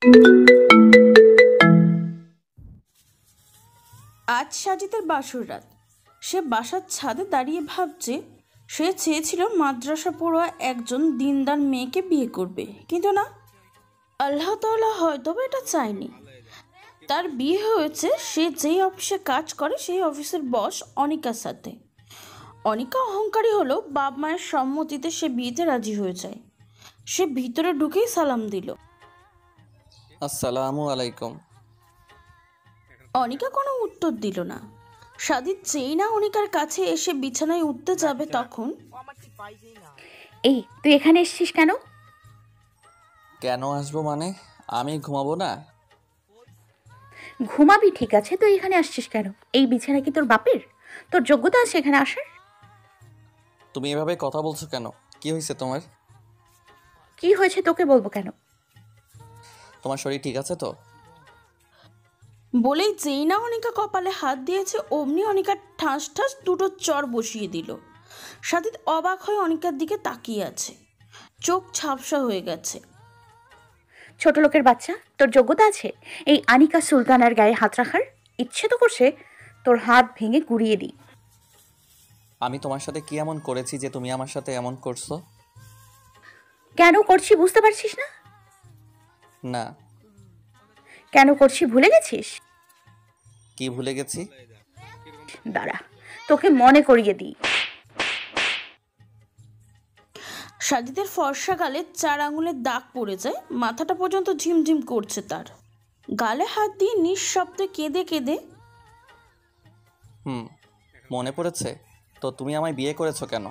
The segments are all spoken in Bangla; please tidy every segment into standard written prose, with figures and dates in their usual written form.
আজ সাজিদের বাসর রাত। সে বাসার ছাদে দাঁড়িয়ে ভাবছে, সে চেয়েছিল মাদ্রাসা পড়ুয়া একজন দিনদার মেয়েকে বিয়ে করবে, কিন্তু না, আল্লাহ তাআলা হয়তো এটা চায়নি। তার বিয়ে হয়েছে সে যেই অফিসে কাজ করে সেই অফিসের বস অনিকার সাথে। অনিকা অহংকারী হলো, বাপ মায়ের সম্মতিতে সে বিয়েতে রাজি হয়ে যায়। সে ভিতরে ঢুকেই সালাম দিল। আসসালামু আলাইকুম। অনিকা কোনো উত্তর দিল না। সাজিদ যেই না অনিকার কাছে এসে বিছানায় উঠতে যাবে তখন, এই তুই এখানে এসেছিস কেন? কেন আসবো মানে? আমি ঘুমাবো না? ঘুমাবি ঠিক আছে, তুই এখানে আসছিস কেন? এই বিছানা কি তোর বাপের? তোর যোগ্যতা আছে এখানে আসার? তুমি এভাবে কথা বলছো কেন? কি হয়েছে তোমার? কি হয়েছে তোকে বলবো কেন? তোমার শরীর ঠিক আছে তো? বলেই যেই না অনিকা কপালে হাত দিয়েছে অমনি অনিকা ঠাস ঠাস দুটো চর বসিয়ে দিল। সাজিদ অবাক হয়ে অনিকার দিকে তাকিয়ে আছে, চোখ ঝাপসা হয়ে গেছে। ছোট লোকের বাচ্চা, তোর যোগ্যতা আছে এই আনিকা সুলতানার গায়ে হাত রাখার? ইচ্ছে তো করছে তোর হাত ভেঙে গুড়িয়ে দিই। আমি তোমার সাথে কি এমন করেছি যে তুমি আমার সাথে এমন করছো? কেন করছি বুঝতে পারছিস না? না। কেন করছি ভুলে গেছিস? কি ভুলে গেছি? দাঁড়া, তোকে মনে করিয়ে দিই। সাজিদের ফর্সা গালে 4 আঙুলের দাগ পড়ে যায়, মাথাটা পর্যন্ত ঝিমঝিম করছে তার। গালে হাত দিয়ে নিঃশব্দে কেঁদে কেঁদে, মনে পড়েছে তো তুমি আমায় বিয়ে করেছো কেন?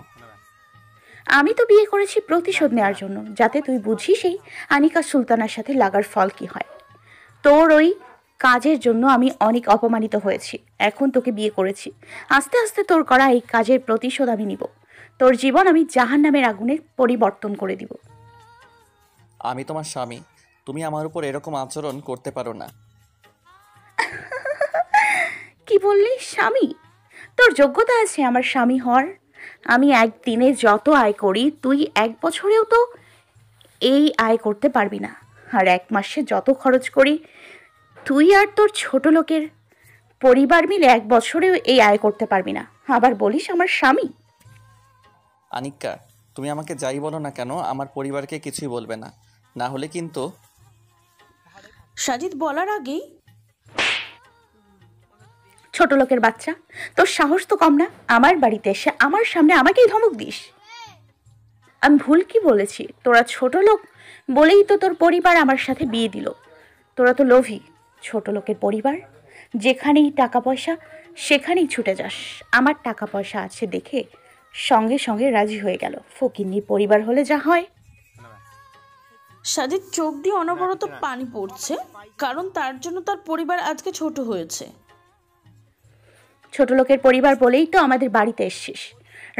আমি তো বিয়ে করেছি প্রতিশোধ নেওয়ার জন্য, যাতে তুই বুঝিস এই আনিকা সুলতানার সাথে লাগার ফল কি হয়। তোর ওই কাজের জন্য আমি অনেক অপমানিত হয়েছি। এখন তোকে বিয়ে করেছি, আস্তে আস্তে তোর করা এই কাজের প্রতিশোধ আমি নিব। তোর জীবন আমি জাহান্নামের আগুনে পরিবর্তন করে দিব। আমি তোমার স্বামী, তুমি আমার উপর এরকম আচরণ করতে পারো না। কি বললি? স্বামী? তোর যোগ্যতা আছে আমার স্বামী হওয়ার? আমি একদিনে যত আয় করি তুই 1 বছরেও তো এই আয় করতে পারবি না। আর 1 মাসে যত খরচ করি তুই আর তোর ছোট লোকের পরিবার মিলে 1 বছরেও এই আয় করতে পারবি না, আবার বলিস আমার স্বামী। আনিকা, তুমি আমাকে যাই বলো না কেন আমার পরিবারকে কিছুই বলবে না, না হলে কিন্তু। সাজিদ বলার আগেই, ছোট লোকের বাচ্চা, তোর সাহস তো কম না আমার বাড়িতে এসে আমার সামনে আমাকেই ধমক দিস। আমি ভুল কি বলেছি? তোরা ছোট লোক বলেই তো তোর পরিবার আমার সাথে বিয়ে দিল। তোরা তো লোভী। ছোট লোকের পরিবার, যেখানেই টাকা পয়সা সেখানেই ছুটে যাস। আমার টাকা পয়সা আছে দেখে সঙ্গে সঙ্গে রাজি হয়ে গেল। ফকিন্নি পরিবার হলে যা হয়। সাজিদ চোখ দিয়ে অনবরত পানি পড়ছে, কারণ তার জন্য তার পরিবার আজকে ছোট হয়েছে। ছোট লোকের পরিবার বলেই তো আমাদের বাড়িতে এসছিস,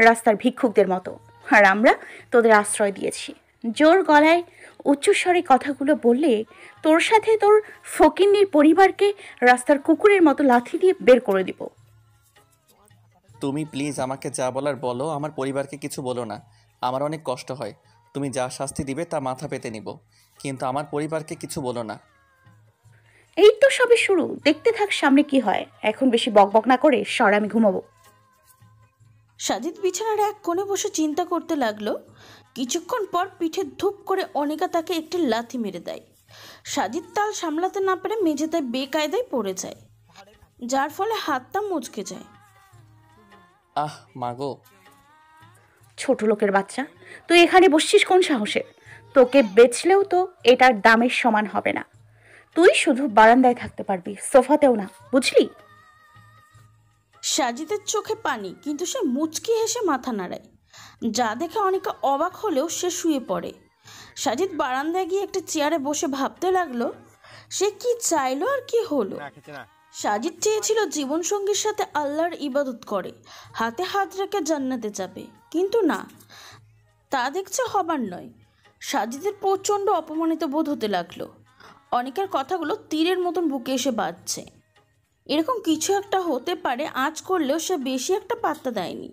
রাস্তার ভিক্ষুকদের মতো। আর আমরা তোদের আশ্রয় দিয়েছি। জোর গলায় উচ্চস্বরে কথাগুলো বললে তোর সাথে তোর ফকিন্নির পরিবারকে রাস্তার কুকুরের মতো লাথি দিয়ে বের করে দিব। তুমি প্লিজ আমাকে যা বলার বলো, আমার পরিবারকে কিছু বলো না। আমার অনেক কষ্ট হয়, তুমি যা শাস্তি দিবে তা মাথা পেতে নিব, কিন্তু আমার পরিবারকে কিছু বলো না। এই তো সবে শুরু, দেখতে থাক সামনে কি হয়। এখন বেশি বকবক না করে সর, আমি ঘুমাবো। সাজিদ বিছানার এক কোণে বসে চিন্তা করতে লাগলো। কিছুক্ষণ পর পিঠে ধুপ করে অনিকা তাকে একটি লাথি মেরে দেয়। সাজিদ তাল সামলাতে না পেরে মেঝেতে বেকায়দায় পড়ে যায়, যার ফলে হাতটা মুচকে যায়। আহ মাগো। ছোট লোকের বাচ্চা, তুই এখানে বসছিস কোন সাহসে? তোকে বেচলেও তো এটার দামের সমান হবে না। তুই শুধু বারান্দায় থাকতে পারবি, সোফাতেও না, বুঝলি? সাজিদের চোখে পানি, কিন্তু সে মুচকি হেসে মাথা নাড়ায়, যা দেখে অনিকা অবাক হলেও সে শুয়ে পড়ে। সাজিদ বারান্দায় গিয়ে একটা চেয়ারে বসে ভাবতে লাগলো, সে কি চাইলো আর কি হলো। সাজিদ চেয়েছিল জীবনসঙ্গীর সাথে আল্লাহর ইবাদত করে হাতে হাত রেখে জান্নাতে যাবে, কিন্তু না, তা দেখছে হবার নয়। সাজিদের প্রচণ্ড অপমানিত বোধ হতে লাগলো। অনিকার কথাগুলো তীরের মতন বুকে এসে বাজছে। এরকম কিছু একটা হতে পারে আজ করলেও সে বেশি একটা পাত্তা দেয়নি।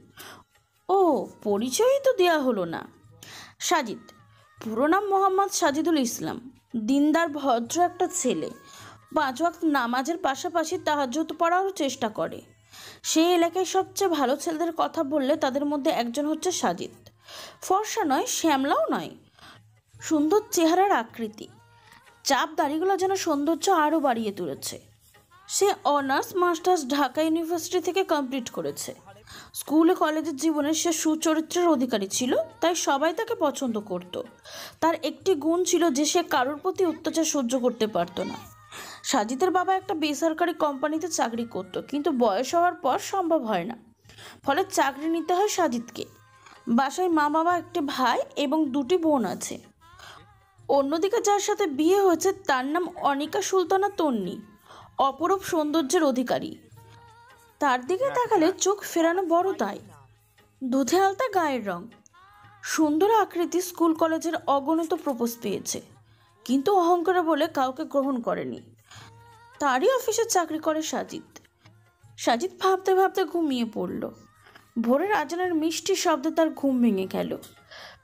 ও, পরিচয়ই তো দেয়া হলো না। সাজিদ, পুরো নাম মোহাম্মদ সাজিদুল ইসলাম, দিনদার ভদ্র একটা ছেলে, 5 ওয়াক্ত নামাজের পাশাপাশি তাহাজ্জুদ পড়ারও চেষ্টা করে। সেই এলাকায় সবচেয়ে ভালো ছেলেদের কথা বললে তাদের মধ্যে একজন হচ্ছে সাজিদ। ফর্সা নয়, শ্যামলাও নয়, সুন্দর চেহারার আকৃতি, চাপ দাড়িগুলো যেন সৌন্দর্য আরও বাড়িয়ে তুলেছে। সে অনার্স মাস্টার্স ঢাকা ইউনিভার্সিটি থেকে কমপ্লিট করেছে। স্কুলে কলেজের জীবনে সে সুচরিত্রের অধিকারী ছিল, তাই সবাই তাকে পছন্দ করত। তার একটি গুণ ছিল যে সে কারোর প্রতি অত্যাচার সহ্য করতে পারত না। সাজিদের বাবা একটা বেসরকারি কোম্পানিতে চাকরি করত, কিন্তু বয়স হওয়ার পর সম্ভব হয় না, ফলে চাকরি নিতে হয় সাজিদকে। বাসায় মা বাবা, একটি ভাই এবং 2টি বোন আছে। অন্যদিকে যার সাথে বিয়ে হয়েছে তার নাম অনিকা সুলতানা তন্নি, অপরূপ সৌন্দর্যের অধিকারী। তার দিকে তাকালে চোখ ফেরানো বড় দায়। দুধে আলতা গায়ের রং, সুন্দর আকৃতি, স্কুল কলেজের অগণিত প্রপোজ পেয়েছে, কিন্তু অহংকারে বলে কাউকে গ্রহণ করেনি। তারই অফিসে চাকরি করে সাজিদ। সাজিদ ভাবতে ভাবতে ঘুমিয়ে পড়ল। ভোরের আজানের মিষ্টি শব্দে তার ঘুম ভেঙে গেল।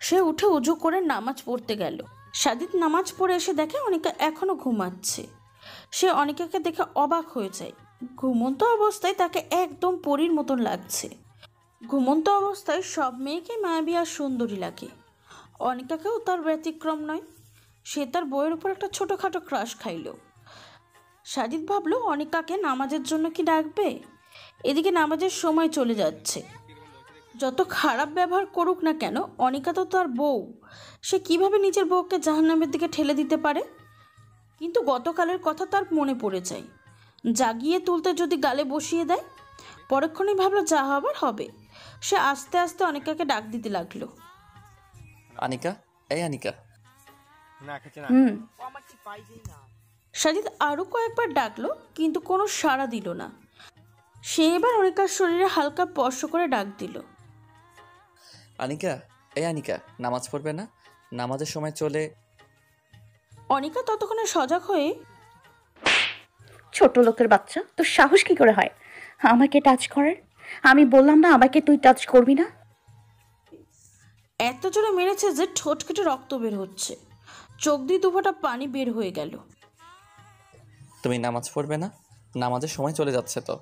সে উঠে উজু করে নামাজ পড়তে গেল। সাজিদ নামাজ পড়ে এসে দেখে অনিকা এখনো ঘুমাচ্ছে। সে অনিকাকে দেখে অবাক হয়ে যায়। ঘুমন্ত অবস্থায় তাকে একদম পরীর মতন লাগছে। ঘুমন্ত অবস্থায় সব মেয়েকে মায়াবী আর সুন্দরী লাগে, অনিকাকেও তার ব্যতিক্রম নয়। সে তার বইয়ের উপর একটা ছোটোখাটো ক্রাশ খাইল। সাজিদ ভাবলো অনিকাকে নামাজের জন্য কি ডাকবে। এদিকে নামাজের সময় চলে যাচ্ছে। যত খারাপ ব্যবহার করুক না কেন, অনিকা তো তার বউ। সে কিভাবে নিজের বউকে জাহান্নামের দিকে ঠেলে দিতে পারে? কিন্তু গতকালের কথা তার মনে পড়ে যায়। জাগিয়ে তুলতে যদি গালে বসিয়ে দেয়। পরক্ষণেই ভাবলো যা হবার হবে। সে আস্তে আস্তে অনিকাকে ডাক দিতে লাগলো। আনিকা, এই আনিকা। সাজিদ আরও কয়েকবার ডাকলো, কিন্তু কোনো সাড়া দিল না। সে এবার অনিকার শরীরে হালকা স্পর্শ করে ডাক দিল। আনিকা, এই আনিকা, নামাজ পড়বে না? নামাজের সময় চলে। অনিকা ততক্ষণে সজাগ হয়ে, ছোট লোকের বাচ্চা, তোর সাহস কি করে হয় আমাকে টাচ করার? আমি বললাম না আমাকে তুই টাচ করবি না? এত জোরে মেরেছে যে ঠোঁট কেটে রক্ত বের হচ্ছে। চোখ দিয়ে দুফোঁটা পানি বের হয়ে গেল। তুমি নামাজ পড়বে না? নামাজের সময় চলে যাচ্ছে তো।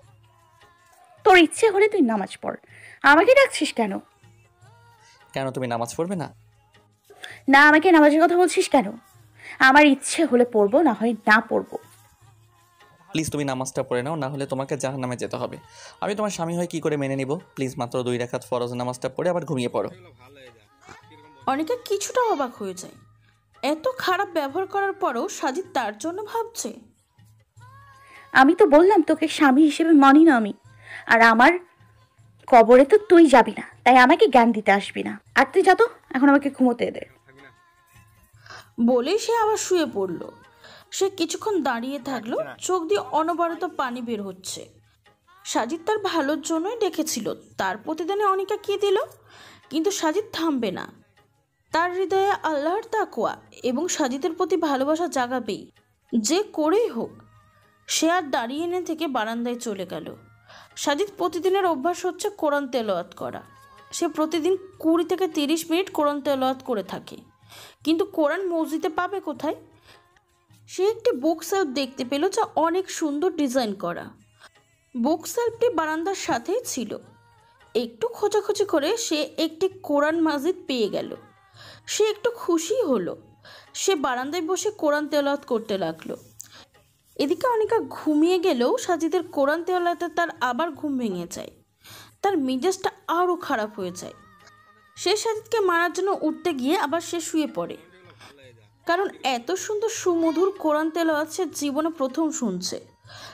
তোর ইচ্ছে হলে তুই নামাজ পড়, আমাকে ডাকছিস কেন? কেন তুমি নামাজ পড়বে না? না, আমাকে নামাজের কথা বলছিস কেন? আমার ইচ্ছে হলে পড়বো, না হয় না পড়বো। প্লিজ তুমি নামাজটা পড়ে নাও, না হলে তোমাকে জাহান্নামে যেতে হবে। আমি তোমার স্বামী হয়ে কী করে মেনে নিব? প্লিজ মাত্র 2 রাকাত ফরজ নামাজটা পড়ে আবার ঘুমিয়ে পড়ো। অনিকা কিছুটা অবাক হয়ে যায়। এত খারাপ ব্যবহার করার পরও সাজিদ তার জন্য ভাবছে। আমি তো বললাম তোকে স্বামী হিসেবে মানি না আমি। আর আমার কবরে তো তুই যাবি না, তাই আমাকে জ্ঞান দিতে আসবি না। আর তুই যা তো, এখন আমাকে ঘুমোতে দে। বলেই সে আবার শুয়ে পড়ল। সে কিছুক্ষণ দাঁড়িয়ে থাকলো, চোখ দিয়ে অনবরত পানি বের হচ্ছে। সাজিদ তার ভালোর জন্যই ডেকেছিল। তার প্রতিদানে অনিকা কি দিল? কিন্তু সাজিদ থামবে না। তার হৃদয়ে আল্লাহর তাকওয়া এবং সাজিদের প্রতি ভালোবাসা জাগাবেই, যে করেই হোক। সে আর দাঁড়িয়ে না থেকে বারান্দায় চলে গেল। সাজিদ প্রতিদিনের অভ্যাস হচ্ছে কোরআন তেলাওয়াত করা। সে প্রতিদিন 20 থেকে 30 মিনিট কোরআন তেলাওয়াত করে থাকে। কিন্তু কোরআন মসজিদে পাবে কোথায়? সে একটি বুক সেলফ দেখতে পেল, যা অনেক সুন্দর ডিজাইন করা। বুক সেলফটি বারান্দার সাথেই ছিল। একটু খোঁজাখুঁজি করে সে একটি কোরআন মাজিদ পেয়ে গেল। সে একটু খুশি হলো। সে বারান্দায় বসে কোরআন তেলাওয়াত করতে লাগলো। এদিকে অনিকা ঘুমিয়ে গেলেও সাজিদের কোরআন তেলাওয়াতে তার আবার ঘুম ভেঙে যায়। তার মেজাজটা আরও খারাপ হয়ে যায়। সে সাজিদকে মারার জন্য উঠতে গিয়ে আবার সে শুয়ে পড়ে। কারণ এত সুন্দর সুমধুর কোরআন তেলাওয়াত সে জীবনে প্রথম শুনছে।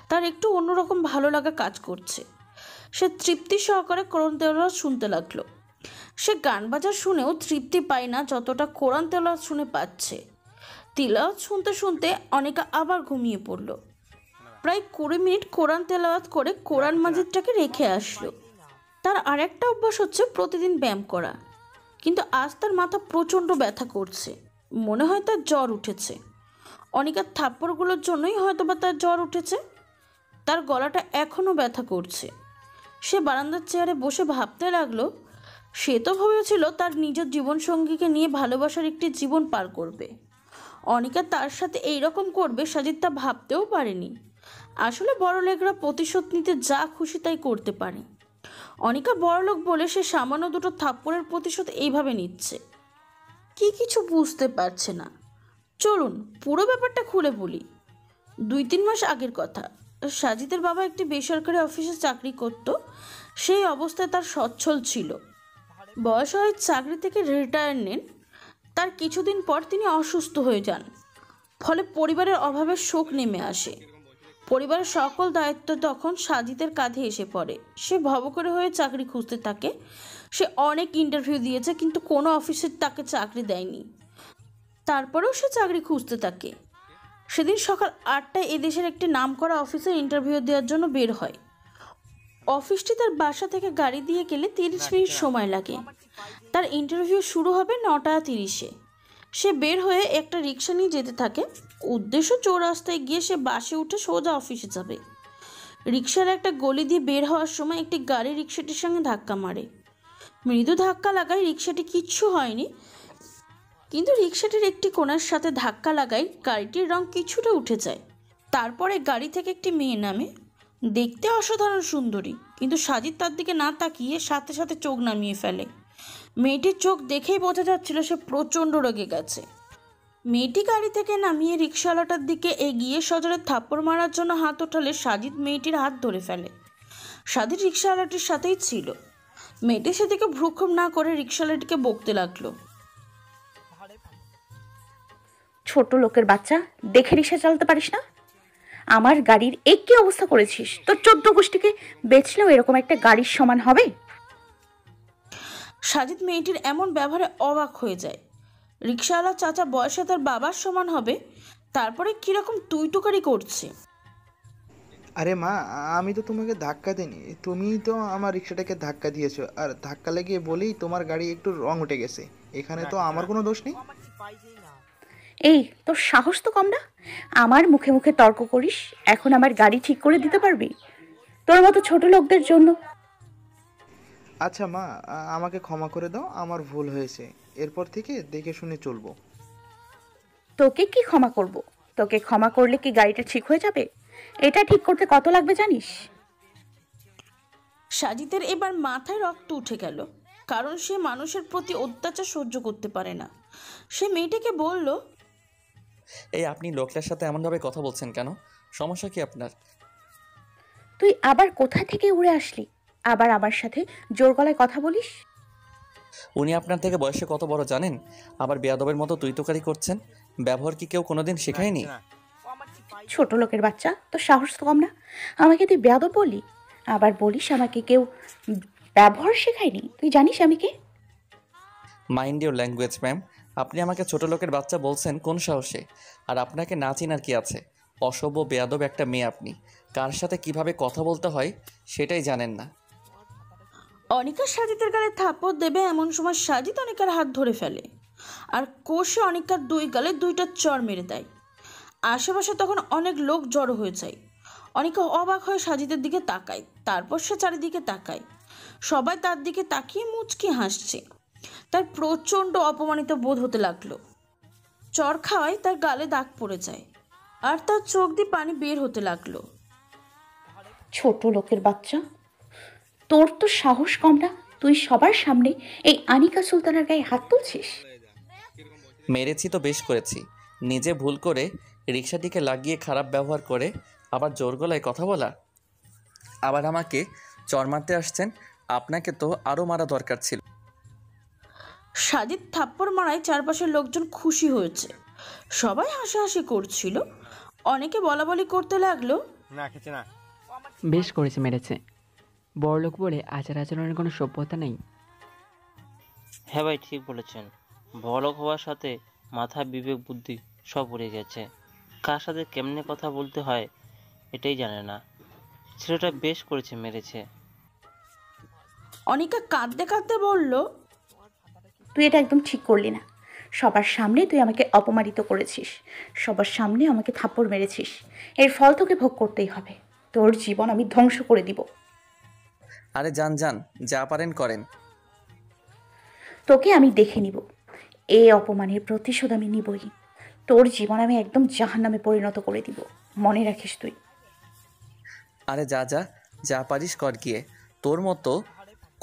তার একটু অন্যরকম ভালো লাগা কাজ করছে। সে তৃপ্তি সহকারে কোরআন তেলাওয়াত শুনতে লাগলো। সে গান বাজা শুনেও তৃপ্তি পায় না যতটা কোরআন তেলাওয়াত শুনে পাচ্ছে। তেলাওয়াত শুনতে শুনতে অনিকা আবার ঘুমিয়ে পড়ল। প্রায় 20 মিনিট কোরআন তেলাওয়াত করে কোরআন মাজিদটাকে রেখে আসলো। তার আরেকটা অভ্যাস হচ্ছে প্রতিদিন ব্যায়াম করা। কিন্তু আজ তার মাথা প্রচণ্ড ব্যথা করছে। মনে হয় তার জ্বর উঠেছে। অনিকার থাপ্পড়গুলোর জন্যই হয়তোবা তার জ্বর উঠেছে। তার গলাটা এখনও ব্যথা করছে। সে বারান্দার চেয়ারে বসে ভাবতে লাগলো, সে তো ভেবেছিল তার নিজের জীবনসঙ্গীকে নিয়ে ভালোবাসার একটি জীবন পার করবে। অনিকা তার সাথে এইরকম করবে সাজিদ তা ভাবতেও পারেনি। আসলে বড়লোকরা প্রতিশোধ নিতে যা খুশি তাই করতে পারে। অনিকা বড়লোক বলে সে সামান্য দুটো থাপ্পড়ের প্রতিশোধ এইভাবে নিচ্ছে। কি কিছু বুঝতে পারছে না। চলুন পুরো ব্যাপারটা খুলে বলি। 2-3 মাস আগের কথা। সাজিদের বাবা একটি বেসরকারি অফিসে চাকরি করত। সেই অবস্থায় তার সচ্ছল ছিল। বয়স হয় চাকরি থেকে রিটায়ার নেন। তার কিছুদিন পর তিনি অসুস্থ হয়ে যান। ফলে পরিবারের অভাবে শোক নেমে আসে। পরিবারের সকল দায়িত্ব তখন সাজিদের কাঁধে এসে পড়ে। সে ভবঘুরে হয়ে চাকরি খুঁজতে থাকে। সে অনেক ইন্টারভিউ দিয়েছে, কিন্তু কোনো অফিসে তাকে চাকরি দেয়নি। তারপরেও সে চাকরি খুঁজতে থাকে। সেদিন সকাল 8টায় এদেশের একটি নামকরা অফিসে ইন্টারভিউ দেওয়ার জন্য বের হয়। অফিসটি তার বাসা থেকে গাড়ি দিয়ে গেলে 30 মিনিট সময় লাগে। তার ইন্টারভিউ শুরু হবে 9:30-এ। সে বের হয়ে একটা রিক্সা নিয়ে যেতে থাকে। উদ্দেশ্য চৌরাস্তায় গিয়ে সে বাসে উঠে সোজা অফিসে যাবে। রিক্সার একটা গলি দিয়ে বের হওয়ার সময় একটি গাড়ি রিক্সাটির সঙ্গে ধাক্কা মারে। মৃদু ধাক্কা লাগায় রিক্সাটি কিচ্ছু হয়নি, কিন্তু রিক্সাটির একটি কোণার সাথে ধাক্কা লাগায় গাড়িটির রং কিছুটা উঠে যায়। তারপরে গাড়ি থেকে একটি মেয়ে নামে। দেখতে অসাধারণ সুন্দরী, কিন্তু সাজিদ তার দিকে না তাকিয়ে সাথে সাথে চোখ নামিয়ে ফেলে। মেয়েটির চোখ দেখেই বোঝা যাচ্ছিল সে প্রচণ্ড রেগে গেছে। মেয়েটি গাড়ি থেকে নামিয়ে রিক্সাওয়ালাটার দিকে এগিয়ে সজোরে থাপ্পড় মারার জন্য হাত ওঠালে সাজিদ মেয়েটির হাত ধরে ফেলে। সাজিদ রিক্সাওয়ালাটির সাথেই ছিল। মেয়েটি সেদিকে ভ্রুক্ষেপ না করে রিক্সাওয়ালাটিকে বকতে লাগলো। ছোট লোকের বাচ্চা, দেখে রিক্সা চালাতে পারিস না? আমার গাড়ির কি অবস্থা করেছিস? তোর 14 গোষ্ঠীকে বেচলেও এরকম একটা গাড়ির সমান হবে? সাজিদ মেয়েটির এমন ব্যবহারে অবাক হয়ে যায়। রিক্সাওয়ালা চাচা বয়সে তার বাবার সমান হবে, তারপরে কিরকম তুইটুকারি করছে। আরে মা, আমি তো তোমাকে ধাক্কা দিইনি, তুমিই তো আমার রিক্সাটাকে ধাক্কা দিয়েছো। আর ধাক্কা লেগে বলেই তোমার গাড়ি একটু রং উঠে গেছে। এখানে তো আমার কোনো দোষ নেই। তোর সাহস তো কম না? আমার মুখে মুখে তর্ক করিস। এখন আমার গাড়ি ঠিক করে দিতে পারবি? তোর মতো ছোট লোকদের জন্য। আচ্ছা মা, আমাকে ক্ষমা করে দাও, আমার ভুল হয়েছে। এরপর থেকে দেখে শুনে চলবো। তোকে কি ক্ষমা করব? তোকে ক্ষমা করলে কি গাড়িটা ঠিক হয়ে যাবে? এটা ঠিক করতে কত লাগবে জানিস? সাজিদের এবার মাথায় রক্ত উঠে গেল, কারণ সে মানুষের প্রতি অত্যাচার সহ্য করতে পারে না। সে মেয়েটিকে বলল, এই আপনি লোকটার সাথে এমনভাবে কথা বলছেন কেন? সমস্যা কি আপনার? তুই আবার কোথা থেকে উড়ে আসলি? আবার আমার সাথে জোর গলায় কথা বলিস? উনি আপনার থেকে বয়সে কত বড় জানেন? আবার বেয়াদবের মতো তুই তোকারি করছেন। ব্যবহার কি কেউ কোনোদিন শেখায়নি? ছোট লোকের বাচ্চা, তোর সাহস তো কম না? আমাকে তুই বেয়াদব বলি? আবার বলিস আমাকে কেউ ব্যবহার শেখায়নি? তুই জানিস আমি কে? Mind your language ma'am. আপনি আমাকে ছোট লোকের বাচ্চা বলছেন কোন সাহসে? আর আপনাকে না চিনার কি আছে? অসভ্য বেয়াদব একটা মেয়ে আপনি। কার সাথে কিভাবে কথা বলতে হয় সেটাই জানেন না। অনিকা সাজিদের গালে থাপ্পড় দেবে এমন সময় সাজিদ অনিকার হাত ধরে ফেলে আর কষে অনিকার 2 গালে 2টা চড় মেরে দেয়। আশেপাশে তখন অনেক লোক জড়ো হয়ে যায়। অনিকা অবাক হয়ে সাজিদের দিকে তাকায়, তারপর সে চারিদিকে তাকায়। সবাই তার দিকে তাকিয়ে মুচকি হাসছে। তার প্রচণ্ড অপমানিত বোধ হতে লাগলো। চড় খাওয়ায় তার গালে দাগ পড়ে যায় আর তার চোখ দিয়ে পানি বের হতে লাগলো। ছোট লোকের বাচ্চা, তোর তো সাহস কম না? তুই সবার সামনে এই আনিকা সুলতানার গায়ে হাত তুলছিস? মেরেছি তো বেশ করেছি। নিজে ভুল করে রিক্সাটিকে লাগিয়ে খারাপ ব্যবহার করে আবার জোর গলায় কথা বলা, আবার আমাকে চড় মারতে আসছেন। আপনাকে তো আরও মারা দরকার ছিল। সাজিদ থাপ্পড় মারায় চারপাশের লোকজন খুশি হয়েছে। সবাই হাসাহাসি করছিল। অনেকে বলাবলি করতে লাগলো, বেশ করেছে, মেরেছে। বড়লোক বলে আচার আচরণের কোনো সভ্যতা নেই। হ্যাঁ ভাই, ঠিক বলেছেন। বড়লোক হওয়ার সাথে মাথা, বিবেক, বুদ্ধি সব উড়ে গেছে। কার সাথে কেমনে কথা বলতে হয় এটাই জানে না। ছেলেটা বেশ করেছে, মেরেছে। অনিকা কাঁদতে কাঁদতে বলল, তুই এটা একদম ঠিক করলি না। সবার সামনে তুই আমাকে অপমানিত করেছিস, সবার সামনে আমাকে থাপ্পড় মেরেছিস। এর ফল তোকে ভোগ করতেই হবে। তোর জীবন আমি ধ্বংস করে দিব। আরে যান যান, যা পারেন করেন। তোকে আমি দেখে নিব। এই অপমানের প্রতিশোধ আমি নিবই। তোর জীবন আমি একদম জাহান্নামে পরিণত করে দিব, মনে রাখিস তুই। আরে যা যা, যা পারিস কর গিয়ে। তোর মতো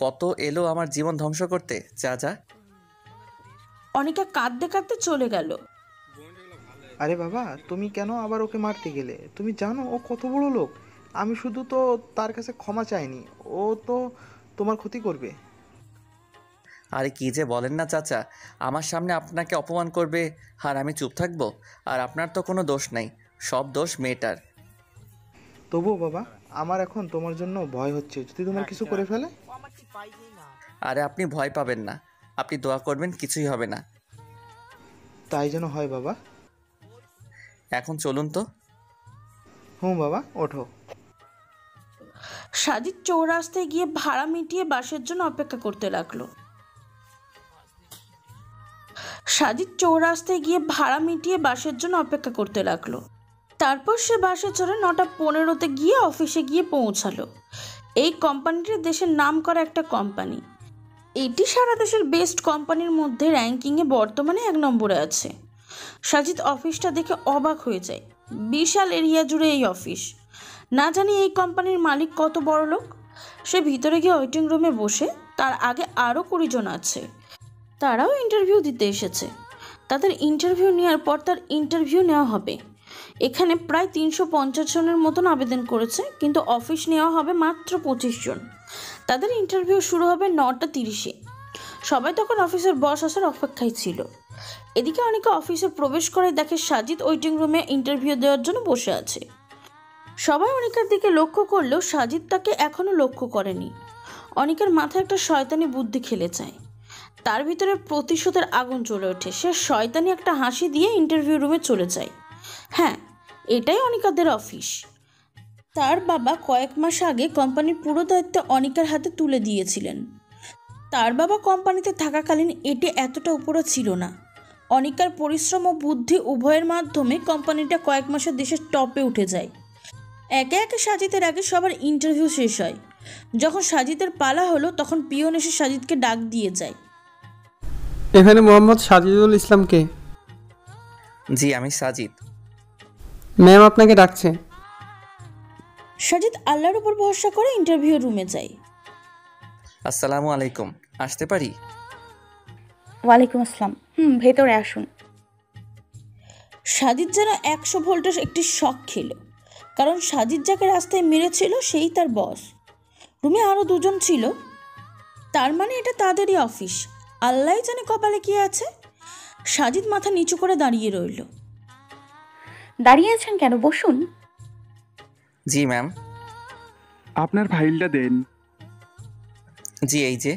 কত এলো আমার জীবন ধ্বংস করতে, যা যা। অনিকা কাঁদতে কাঁদতে চলে গেল। আরে বাবা, তুমি কেন আবার ওকে মারতে গেলে? তুমি জানো ও কত বড় লোক। আমি শুধু তো তার কাছে ক্ষমা চাইনি, ও তো তোমার ক্ষতি করবে। আরে কি যে বলেন না চাচা, আমার সামনে আপনাকে অপমান করবে আর আমি চুপ থাকবো? আর আপনার তো কোনো দোষ নাই, সব দোষ মেয়েটার। তবুও বাবা, আমার এখন তোমার জন্য ভয় হচ্ছে, যদি তোমার কিছু করে ফেলে। আরে আপনি ভয় পাবেন না, আপনি দোয়া করবেন, কিছুই হবে না। তাই যেন হয় বাবা। এখন চলুন তো। হুম বাবা, ওঠো। সাজিদ চৌরাস্তায় গিয়ে ভাড়া মিটিয়ে বাসের জন্য অপেক্ষা করতে লাগলো। তারপর সে বাসে চড়ে 9:15 গিয়ে অফিসে গিয়ে পৌঁছালো। এই কোম্পানিটি দেশের নাম করা একটা কোম্পানি। এটি সারা দেশের বেস্ট কোম্পানির মধ্যে র্যাঙ্কিংয়ে বর্তমানে 1 নম্বরে আছে। সাজিদ অফিসটা দেখে অবাক হয়ে যায়। বিশাল এরিয়া জুড়ে এই অফিস। না জানি এই কোম্পানির মালিক কত বড় লোক। সে ভিতরে গিয়ে ওয়েটিং রুমে বসে, তার আগে আরও 20 জন আছে। তারাও ইন্টারভিউ দিতে এসেছে। তাদের ইন্টারভিউ নেওয়ার পর তার ইন্টারভিউ নেওয়া হবে। এখানে প্রায় 350 জনের মতন আবেদন করেছে, কিন্তু অফিস নেওয়া হবে মাত্র 25 জন। তাদের ইন্টারভিউ শুরু হবে 9:30-এ। সবাই তখন অফিসের বস আসার অপেক্ষায় ছিল। এদিকে অনিকা অফিসে প্রবেশ করে দেখে সাজিদ ওয়েটিং রুমে ইন্টারভিউ দেওয়ার জন্য বসে আছে। সবাই অনিকার দিকে লক্ষ্য করলেও সাজিদ তাকে এখনও লক্ষ্য করেনি। অনিকার মাথায় একটা শয়তানি বুদ্ধি খেলে যায়। তার ভিতরে প্রতিশোধের আগুন জ্বলে ওঠে। সে শয়তানি একটা হাসি দিয়ে ইন্টারভিউ রুমে চলে যায়। হ্যাঁ, এটাই অনিকাদের অফিস। তার বাবা কয়েক মাস আগে কোম্পানির পুরো দায়িত্ব অনিকার হাতে তুলে দিয়েছিলেন। তার বাবা কোম্পানিতে থাকাকালীন এটি এতটা উপরে ছিল না। অনিকার পরিশ্রম ও বুদ্ধি উভয়ের মাধ্যমে কোম্পানিটা কয়েক মাসে দেশের টপে উঠে যায়। একে একে সাজিদের আগে সবার ইন্টারভিউ শেষ হয়। যখন সাজিদের পালা হলো, তখন পিয়ন এসে সাজিদকে ডাক দিয়ে যায়। এখানে মোহাম্মদ সাজিদুল ইসলামকে। জি, আমি সাজিদ। ম্যাম আপনাকে ডাকছে। সাজিদ আল্লাহর উপর ভরসা করে ইন্টারভিউ রুমে যায়। আসসালামু আলাইকুম, আসতে পারি? ওয়ালাইকুম আসসালাম। ভেতরে আসুন। সাজিদ যেন 100 ভোল্টের একটি শক খেল, কারণ সাজিদ যাকে রাস্তায় মেরেছিল সেই তার বস। রুমে আরও 2 জন ছিল। তার মানে এটা তাদেরই অফিস। আল্লাহই জানে কপালে কি আছে। সাজিদ মাথা নিচু করে দাঁড়িয়ে রইল। দাঁড়িয়ে আছেন কেন? বসুন। জি ম্যাম। আপনার ফাইলটা দেন। জি, এই যে।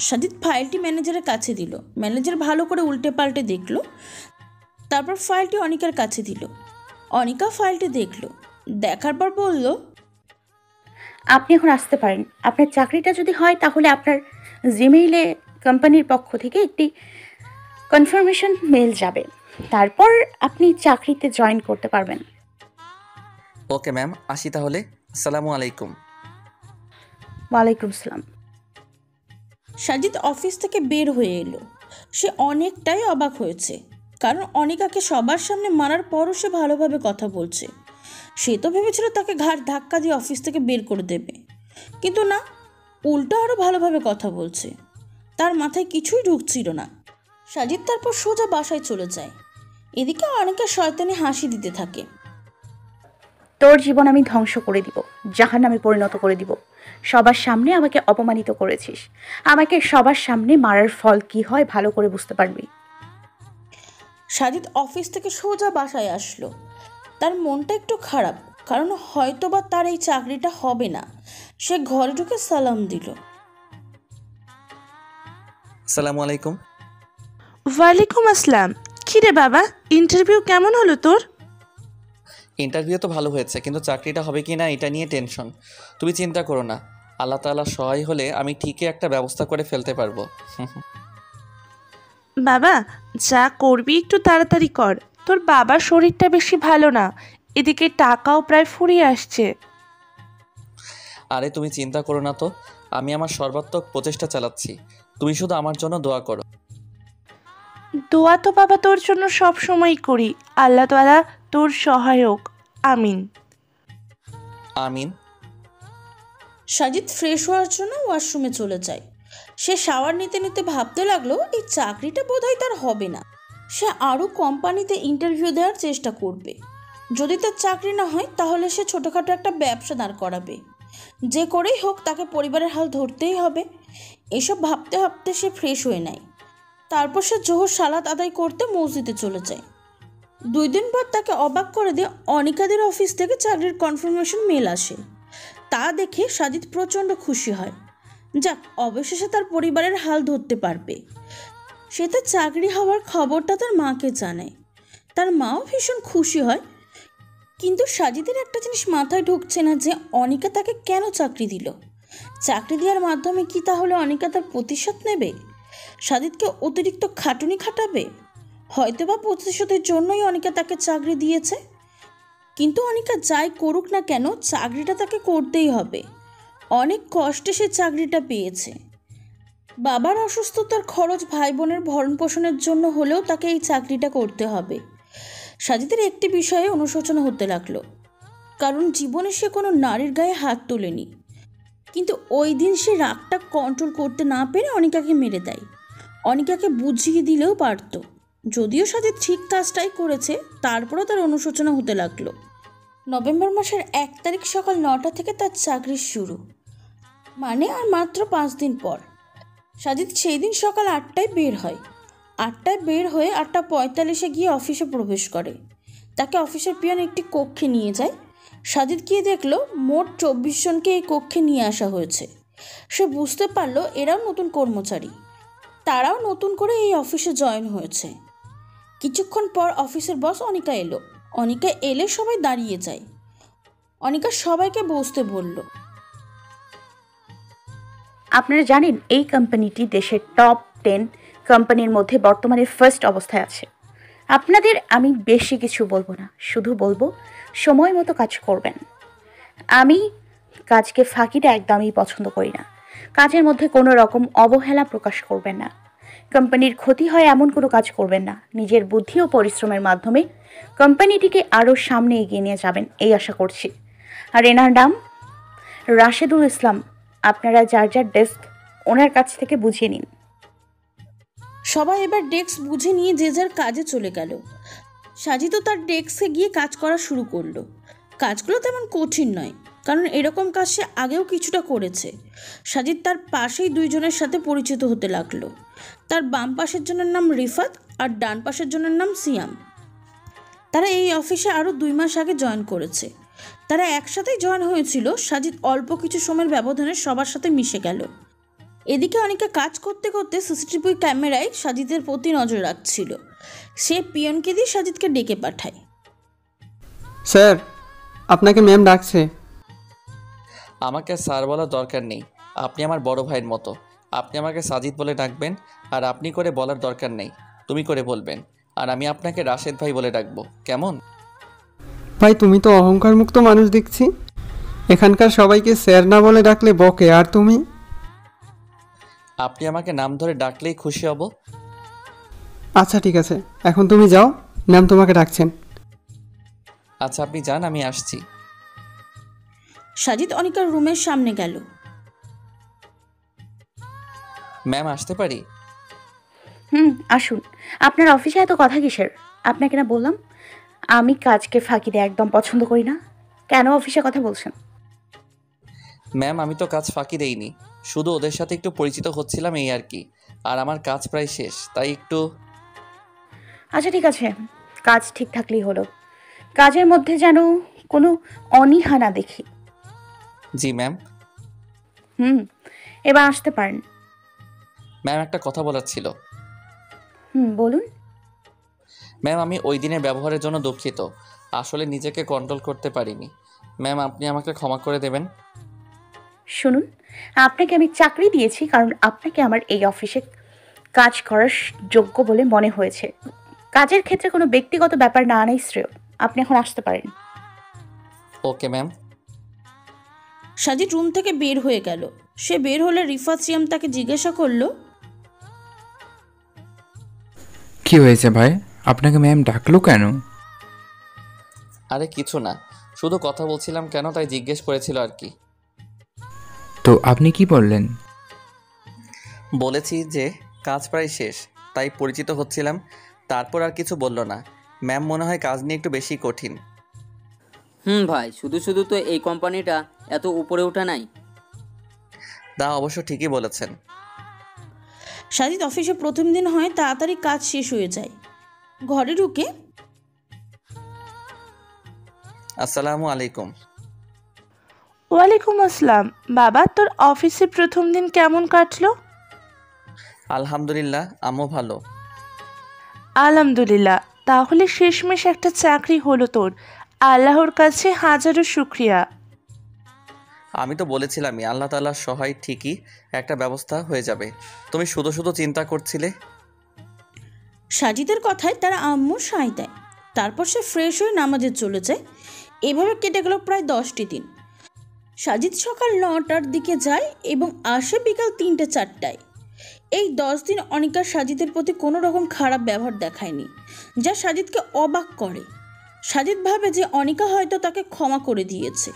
সাজিদ ফাইলটি ম্যানেজারের কাছে দিল। ম্যানেজার ভালো করে উল্টে পাল্টে দেখল, তারপর ফাইলটি অনিকার কাছে দিল। অনিকা ফাইলটি দেখল, দেখার পর বলল, আপনি এখন আসতে পারেন। আপনার চাকরিটা যদি হয় তাহলে আপনার জিমেইলে কোম্পানির পক্ষ থেকে একটি কনফার্মেশন মেল যাবে। তারপর আপনি চাকরিতে জয়েন করতে পারবেন। ওকে ম্যাম, আসি তাহলে। আসসালামু আলাইকুম। ওয়ালাইকুম আসসালাম। সাজিদ অফিস থেকে বের হয়ে এলো। সে অনেকটাই অবাক হয়েছে, কারণ অনিকাকে সবার সামনে মারার পরও সে ভালোভাবে কথা বলছে। সে তো ভেবেছিল তাকে ঘাড় ধাক্কা দিয়ে অফিস থেকে বের করে দেবে, কিন্তু না, উল্টো আরও ভালোভাবে কথা বলছে। তার মাথায় কিছুই ঢুকছিল না। সাজিদ তারপর সোজা বাসায় চলে যায়। এদিকে অনেকে শয়তানি হাসি দিতে থাকে। তোর জীবন আমি ধ্বংস করে দিব, জাহান্নামে পরিণত করে দিব। সবার সামনে আমাকে অপমানিত করেছিস। আমাকে সবার সামনে মারার ফল কি হয় ভালো করে বুঝতে পারবি। সাজিদ অফিস থেকে সোজা বাসায় আসলো। তার মনটা একটু খারাপ, কারণ হয়তোবা তার এই চাকরিটা হবে না। সে ঘরে ঢুকে সালাম দিল। আসসালামু আলাইকুম। ওয়ালাইকুম আসসালাম। কিরে বাবা, ইন্টারভিউ কেমন হলো তোর? ইন্টারভিউ তো ভালো হয়েছে, কিন্তু চাকরিটা হবে কি না এটা নিয়ে টেনশন। তুমি চিন্তা করো না, আল্লাহ তাআলা সহায় হলে আমি ঠিকই একটা ব্যবস্থা করে ফেলতে পারবো। বাবা, যা করবি একটু তাড়াতাড়ি কর। তোর বাবার শরীরটা বেশি ভালো না, এদিকে টাকাও প্রায় ফুরিয়ে আসছে। আরে তুমি চিন্তা করো না তো, আমি আমার সর্বাত্মক প্রচেষ্টা চালাচ্ছি। তুমি শুধু আমার জন্য দোয়া করো। দোয়া তো বাবা তোর জন্য সব সময় করি, আল্লাহ তাআলা তোর সহায়ক, আমিন। আমিন। সাজিদ ফ্রেশ হওয়ার জন্য ওয়াশরুমে চলে যায়। সে শাওয়ার নিতে নিতে ভাবতে লাগলো এই চাকরিটা বোধহয় তার হবে না। সে আরও কোম্পানিতে ইন্টারভিউ দেওয়ার চেষ্টা করবে। যদি তার চাকরি না হয় তাহলে সে ছোটোখাটো একটা ব্যবসা দাঁড় করাবে। যে করেই হোক তাকে পরিবারের হাল ধরতেই হবে। এসব ভাবতে ভাবতে সে ফ্রেশ হয়ে নেয়। তারপর সে জোহর সালাত আদায় করতে মসজিদে চলে যায়। 2 দিন পর তাকে অবাক করে দিয়ে অনিকাদের অফিস থেকে চাকরির কনফার্মেশন মেল আসে। তা দেখে সাজিদ প্রচণ্ড খুশি হয়। যাক, অবশেষে তার পরিবারের হাল ধরতে পারবে। সে তার চাকরি হওয়ার খবরটা তার মাকে জানায়। তার মাও ভীষণ খুশি হয়। কিন্তু সাজিদের একটা জিনিস মাথায় ঢুকছে না যে অনিকা তাকে কেন চাকরি দিল। চাকরি দেওয়ার মাধ্যমে কি তাহলে অনিকা তার প্রতিশোধ নেবে? সাজিদকে অতিরিক্ত খাটুনি খাটাবে? হয়তোবা প্রতিশোধের জন্যই অনিকা তাকে চাকরি দিয়েছে। কিন্তু অনিকা যাই করুক না কেন চাকরিটা তাকে করতেই হবে। অনেক কষ্টে সে চাকরিটা পেয়েছে। বাবার অসুস্থতার খরচ, ভাই বোনের ভরণ পোষণের জন্য হলেও তাকে এই চাকরিটা করতে হবে। সাজিদের একটি বিষয়ে অনুশোচনা হতে লাগলো, কারণ জীবনে সে কোনো নারীর গায়ে হাত তোলেনি। কিন্তু ওই দিন সে রাগটা কন্ট্রোল করতে না পেরে অনিকাকে মেরে দেয়। অনিকাকে বুঝিয়ে দিলেও পারত। যদিও সাজিদ ঠিক কাজটাই করেছে, তারপরও তার অনুশোচনা হতে লাগলো। নভেম্বর মাসের 1 তারিখ সকাল 9টা থেকে তার চাকরি শুরু, মানে আর মাত্র 5 দিন পর। সাজিদ সেই দিন সকাল 8টায় বের হয়। 8টায় বের হয়ে 8টা 45-এ গিয়ে অফিসে প্রবেশ করে। তাকে অফিসের পিয়ন একটি কক্ষে নিয়ে যায়। সাজিদ গিয়ে দেখলো মোট 24 জনকে এই কক্ষে নিয়ে আসা হয়েছে। সে বুঝতে পারলো এরাও নতুন কর্মচারী, তারাও নতুন করে এই অফিসে জয়েন হয়েছে। কিছুক্ষণ পর অফিসের বস অনিকা এলো। অনিকা এলে সবাই দাঁড়িয়ে যায়। অনিকা সবাইকে বসতে বলল। আপনারা জানেন এই কোম্পানিটি দেশের টপ 10 কোম্পানির মধ্যে বর্তমানে ফার্স্ট অবস্থায় আছে। আপনাদের আমি বেশি কিছু বলবো না, শুধু বলবো সময় মতো কাজ করবেন। আমি কাজকে ফাঁকিটা একদমই পছন্দ করি না। কাজের মধ্যে কোনো রকম অবহেলা প্রকাশ করবেন না। কোম্পানির ক্ষতি হয় এমন কোনো কাজ করবেন না। নিজের বুদ্ধি ও পরিশ্রমের মাধ্যমে কোম্পানিটিকে আরও সামনে এগিয়ে নিয়ে যাবেন এই আশা করছি। আর এনার নাম রাশেদুল ইসলাম। আপনারা যার যার ডেস্ক ওনার কাছ থেকে বুঝিয়ে নিন। সবাই এবার ডেস্ক বুঝে নিয়ে যে যার কাজে চলে গেল। সাজিদও তার ডেস্কে গিয়ে কাজ করা শুরু করলো। কাজগুলো তেমন কঠিন নয়, কারণ এরকম কাজ সে আগেও কিছুটা করেছে। সাজিদ তার পাশেই 2 জনের সাথে পরিচিত হতে লাগলো। তার বাম পাশের জনের নাম রিফাত আর ডান পাশের জনের নাম সিয়াম। তারা এই অফিসে আরও 2 মাস আগে জয়েন করেছে। তারা একসাথেই জয়েন হয়েছিল। সাজিদ অল্প কিছু সময়ের ব্যবধানে সবার সাথে মিশে গেল। এদিকে অনেকে কাজ করতে করতে সিসিটিভি ক্যামেরায় সাজিদের প্রতি নজর রাখছিল। সে পিয়নকে দিয়ে সাজিদকে ডেকে পাঠায়। স্যার, আপনাকে ম্যাম ডাকছে। আমাকে স্যার বলার দরকার নেই। আপনি আমার বড় ভাইয়ের মতো। আপনি আমাকে সাজিদ বলে ডাকবেন, আর আপনি করে বলার দরকার নেই, তুমি করে বলবেন। আর আমি আপনাকে রাশেদ ভাই বলে ডাকবো, কেমন? ভাই, তুমি তো অহংকার মুক্ত মানুষ দেখছি। এখানকার সবাইকে স্যার না বলে ডাকলে বকে, আর তুমি? আপনি আমাকে নাম ধরে ডাকলেই খুশি হব। আচ্ছা ঠিক আছে, এখন তুমি যাও, ম্যাম তোমাকে ডাকছেন। আচ্ছা আপনি যান, আমি আসছি। সাজিদ অনিকার রুমের সামনে গেল। ম্যাম আসতে পারি? আসুন। আপনার অফিসে এত কথা কিসের? আপনাকে না বললাম আমি কাজকে ফাঁকি দিয়ে একদম পছন্দ করি না। কেন অফিসে কথা বলছেন? ম্যাম আমি তো কাজ ফাঁকি দেইনি, শুধু ওদের সাথে একটু পরিচিত হচ্ছিলাম এই আর কি। আর আমার কাজ প্রায় শেষ, তাই একটু। আচ্ছা ঠিক আছে, কাজ ঠিক থাকলেই হলো। কাজের মধ্যে যেন কোনো অনীহা না দেখি। জি ম্যাম। এবার আসতে পারেন। ম্যাম একটা কথা বলার ছিল। বলুন। ম্যাম আমি ওই দিনের ব্যবহারের জন্য দুঃখিত। আসলে নিজেকে কন্ট্রোল করতে পারিনি। ম্যাম আপনি আমাকে ক্ষমা করে দেবেন। শুনুন, আপনাকে আমি চাকরি দিয়েছি কারণ আপনাকে আমার এই অফিসে কাজ করার যোগ্য বলে মনে হয়েছে। কাজের ক্ষেত্রে কোনো ব্যক্তিগত ব্যাপার না আনাই শ্রেয়। আপনি এখন আসতে পারেন। Okay ma'am. সাজিদ রুম থেকে বের হয়ে গেল। সে বের হলে রিফাত সিয়াম তাকে জিজ্ঞাসা করলো, কি হয়েছে ভাই, আপনাকে ম্যাম ডাকলো কেন? আরে কিছু না, শুধু কথা বলছিলাম কেন তাই জিজ্ঞেস করেছিল আর কি। তো আপনি কি বললেন? বলেছি যে কাজ প্রায় শেষ, তাই পরিচিত হচ্ছিলাম। তারপর আর কিছু বলল না। ম্যাম মনে হয় কাজ নিয়ে একটু বেশি কঠিন। ভাই, শুধু শুধু তো এই কোম্পানিটা এত উপরে ওঠা নাই। দা অবশ্য ঠিকই বলেছেন। সাজিদ অফিসে প্রথম দিন হয় তাড়াতাড়ি কাজ শেষ হয়ে যায়। ঘরে ঢুকে আসসালামু আলাইকুম। ওয়ালাইকুম আসসালাম। বাবা, তোর অফিসে প্রথম দিন কেমন কাটলো? আলহামদুলিল্লাহ, আম্মু ভালো। আলহামদুলিল্লাহ। তাহলে শেষমেশ একটা চাকরি হলো তোর। আল্লাহর কাছে হাজারো শুক্রিয়া। আমি তো বলেছিলামই আল্লাহ তাআলার সহায় ঠিকই একটা ব্যবস্থা হয়ে যাবে। তুমি শুধু শুধু চিন্তা করছিলে। সাজিদের কথায় তারা আম্মু সায় দেয়। তারপর সে ফ্রেশ হয়ে নামাজে চলে যায়। এভাবে কেটে গেল প্রায় 10টি দিন। সাজিদ সকাল 9টার দিকে যায় এবং আসে বিকাল 3টে-4টায়। এই 10 দিন অনিকা সাজিদের প্রতি কোনো রকম খারাপ ব্যবহার দেখায়নি, যা সাজিদকে অবাক করে। সাজিদ ভাবে যে অনিকা হয়তো তাকে ক্ষমা করে দিয়েছে।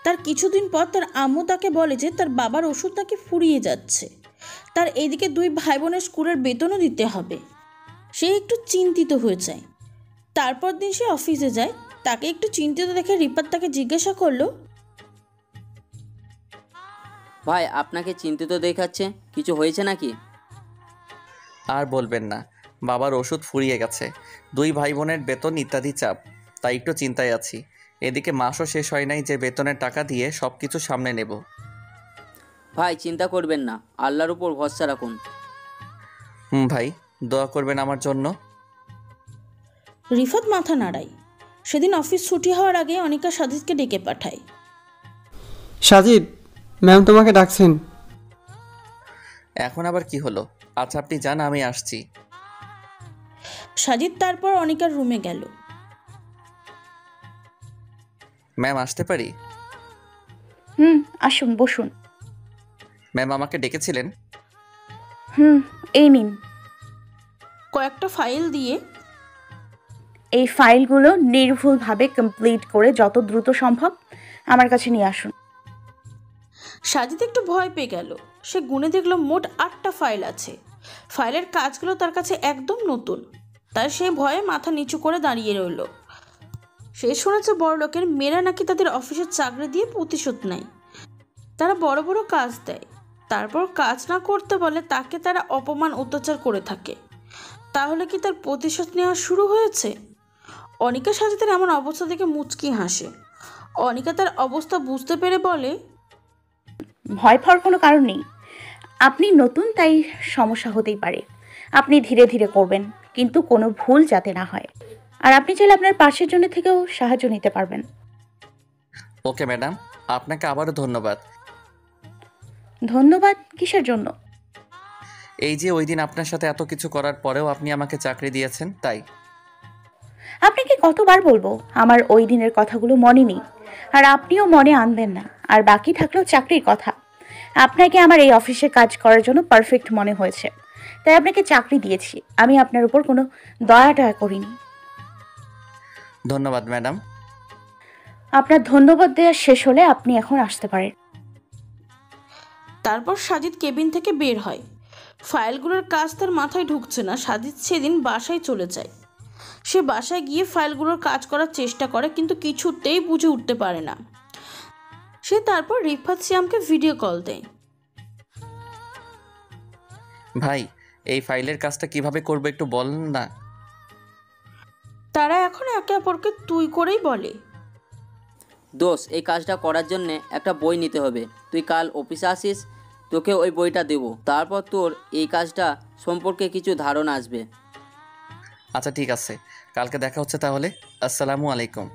তার কিছুদিন পর তার আম্মু তাকে বলে যে তার বাবার ওষুধ নাকি ফুরিয়ে যাচ্ছে। তার এদিকে 2 ভাই বোনের স্কুলের বেতনও দিতে হবে। সে একটু চিন্তিত হয়ে যায়। তারপর দিন সে অফিসে যায়। তাকে একটু চিন্তিত দেখে রিপাত তাকে জিজ্ঞাসা করলো, ভাই, আপনাকে চিন্তিত দেখাচ্ছে, কিছু হয়েছে নাকি? আর বলবেন না, বাবার ওষুধ ফুরিয়ে গেছে, 2 ভাই বোনের বেতন ইত্যাদি চাপ, তাই একটু চিন্তায় আছি। এদিকে মাসও শেষ হয় নাই যে বেতনের টাকা দিয়ে সব কিছু সামনে নেব। ভাই, চিন্তা করবেন না, আল্লাহর উপর ভরসা রাখুন। ভাই, দোয়া করবেন আমার জন্য। রিফাত মাথা নাড়ায়। সেদিন অফিস ছুটি হওয়ার আগে অনিকা সাজিদকে ডেকে পাঠায়। সাজিদ, ম্যাম তোমাকে ডাকছেন। এখন আবার কি হলো? আচ্ছা আপনি যান, আমি আসছি। সাজিদ তারপর অনিকার রুমে গেল। ম্যাম আসতে পারি? আসুন, বসুন। ম্যাম আমাকে ডেকেছিলেন? এই নিন। কয়েকটা ফাইল দিয়ে, এই ফাইলগুলো নির্ভুলভাবে কমপ্লিট করে যত দ্রুত সম্ভব আমার কাছে নিয়ে আসুন। সাজিদ একটু ভয় পেয়ে গেল। সে গুনে দেখলো মোট 8টা ফাইল আছে। ফাইলের কাজগুলো তার কাছে একদম নতুন, তাই সে ভয়ে মাথা নিচু করে দাঁড়িয়ে রইল। সে শুনেছে বড়লোকের মেয়েরা নাকি তাদের অফিসের চাকরি দিয়ে প্রতিশোধ নেয়। তারা বড় বড় কাজ দেয়, তারপর কাজ না করতে বলে তাকে তারা অপমান অত্যাচার করে থাকে। তাহলে কি তার প্রতিশোধ নেওয়া শুরু হয়েছে? অনিকা সাজিদের এমন অবস্থা দেখে মুচকি হাসে। অনিকা তার অবস্থা বুঝতে পেরে বলে, ভয় পাওয়ার কোনো কারণ নেই। আপনি নতুন, তাই সমস্যা হতেই পারে। আপনি ধীরে ধীরে করবেন, কিন্তু কোনো ভুল যাতে না হয়। আর আপনি চাইলে আপনার পাশের জন্য থেকেও সাহায্য নিতে পারবেন। ওকে ম্যাডাম, আপনাকে আবারও ধন্যবাদ। ধন্যবাদ কিসের জন্য? এই যে ওই দিন আপনার সাথে এত কিছু করার পরেও আপনি আমাকে চাকরি দিয়েছেন, তাই। আপনাকে কতবার বলবো আমার ওই দিনের কথাগুলো মনে নেই, আর আপনিও মনে আনবেন না। আর বাকি থাকলেও চাকরির কথা। আপনাকে আমার এই অফিসে কাজ করার জন্য পারফেক্ট মনে হয়েছে, তাই আপনাকে চাকরি দিয়েছি। আমি আপনার উপর কোনো দয়া টয়া করিনি। ধন্যবাদ ম্যাডাম। আপনার ধন্যবাদ দেওয়া শেষ হলে আপনি এখন আসতে পারেন। তারপর সাজিদ কেবিন থেকে বের হয়। ফাইলগুলোর কাজ তার মাথায় ঢুকছে না। সাজিদ সেদিন বাসায় চলে যায়। সে বাসায় গিয়ে ফাইলগুলোর কাজ করার চেষ্টা করে, কিন্তু কিছুতেই বুঝে উঠতে পারে না। সে তারপর রিফাত সিয়ামকে ভিডিও কল দেয়। ভাই, এই ফাইলের কাজটা কিভাবে করবো একটু বলেন না। তারা এখন একে অপরকে তুই করেই বলে। দোষ, এই কাজটা করার জন্য একটা বই নিতে হবে। তুই কাল অফিসে আসিস, তোকে ওই বইটা দেবো। তারপর তোর এই কাজটা সম্পর্কে কিছু ধারণা আসবে। আচ্ছা ঠিক আছে, কালকে দেখা হচ্ছে তাহলে। আসসালামু আলাইকুম।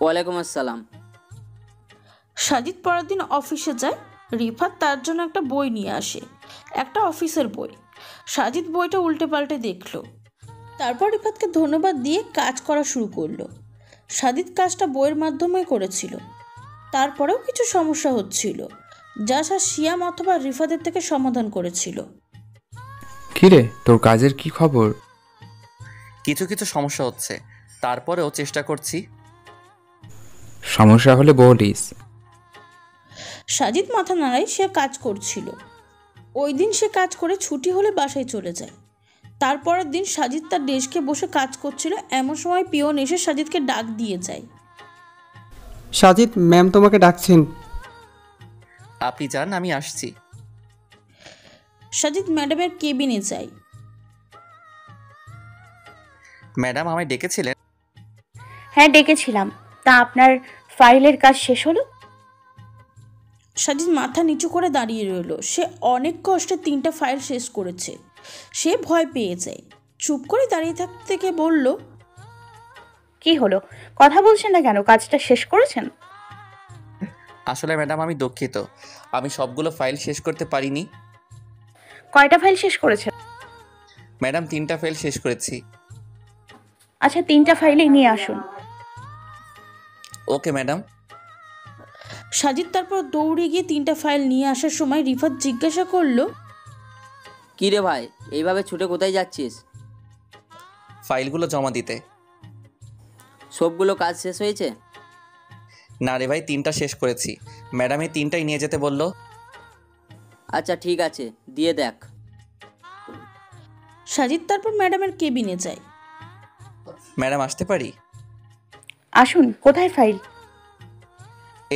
ওয়ালাইকুম আসসালাম। সাজিদ পরের দিন অফিসে যায়। রিফাত তার জন্য একটা বই নিয়ে আসে, একটা অফিসের বই। সাজিদ বইটা উল্টে পাল্টে দেখলো। তারপর রিফাতকে ধন্যবাদ দিয়ে কাজ করা শুরু করলো। সাজিদ কাজটা বইয়ের মাধ্যমে করেছিল। তারপরেও কিছু সমস্যা হচ্ছিল, যা সিয়াম অথবা রিফাতের থেকে সমাধান করেছিল। কিরে তোর কাজের কি খবর? কিছু কিছু সমস্যা হচ্ছে, তারপরেও চেষ্টা করছি। সমস্যা হলে বলিস। সাজিদ মাথা নাড়ায়, সে কাজ করছিল। ওই দিন সে কাজ করে ছুটি হলে বাসায় চলে যায়। তারপরের দিন সাজিদ তার ডেস্কে বসে কাজ করছিল, এমন সময় পিয়ন এসে সাজিদকে ডাক দিয়ে যায়। সাজিদ, ম্যাম তোমাকে ডাকছেন। আপনি যান, আমি আসছি। সাজিদ ম্যাডামের কেবিনে যায়। ম্যাডাম আমায় ডেকেছিলেন? হ্যাঁ ডেকেছিলাম। তা আপনার ফাইলের কাজ শেষ হলো? সাজিদ মাথা নিচু করে দাঁড়িয়ে রইল। সে অনেক কষ্টে 3টা ফাইল শেষ করেছে। সে ভয় পেয়ে যায়। চুপ করে দাঁড়িয়ে থাকতে থেকে বলল, কি হলো, কথা বলছেন না কেন? কাজটা শেষ করেছেন? আসলে ম্যাডাম আমি দুঃখিত, আমি সবগুলো ফাইল শেষ করতে পারিনি। কয়টা ফাইল শেষ করেছেন? ম্যাডাম 3টা ফাইল শেষ করেছি। আচ্ছা 3টা ফাইলই নিয়ে আসুন। Okay madam. সাজিদ তারপর দৌড়ে গিয়ে 3টা ফাইল নিয়ে আসার সময় রিফাত জিজ্ঞাসা করলো, কি রে ভাই, এইভাবে ছুটে কোথায় যাচ্ছিস? ফাইলগুলো জমা দিতে। সবগুলো কাজ শেষ হয়েছে? না রে ভাই, 3টা শেষ করেছি। ম্যাডাম এই 3টাই নিয়ে যেতে বললো। আচ্ছা ঠিক আছে, দিয়ে দেখ। সাজিদ তারপর ম্যাডামের কেবিনে যায়। ম্যাডাম আসতে পারি? আসুন। কোথায় ফাইল?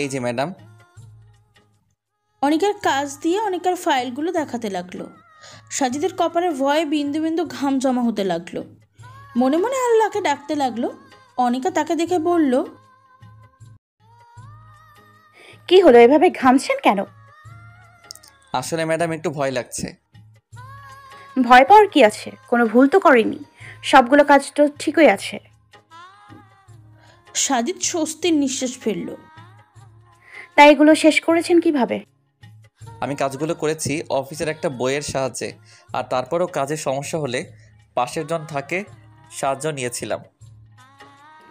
এই যে ম্যাডাম। অনিকার কাজ দিয়ে অনিকার ফাইলগুলো দেখাতে লাগলো। সাজিদের কপালে ভয়ে বিন্দু বিন্দু ঘাম জমা হতে লাগলো। মনে মনে আল্লাহকে ডাকতে লাগলো। অনিকা তাকে দেখে বলল, কি হলো, এভাবে ঘামছেন কেন? আসলে ম্যাডাম একটু ভয় লাগছে। ভয় পাওয়ার কি আছে? কোনো ভুল তো করেনি, সবগুলো কাজ তো ঠিকই আছে। সাজিদ স্বস্তির নিঃশ্বাস ফেলল। তাই এগুলো শেষ করেছেন কিভাবে? আমি কাজগুলো করেছি অফিসের একটা বইয়ের সাহায্যে, আর তারপরও কাজের সমস্যা হলে পাশের জন থাকে, সাহায্য নিয়েছিলাম।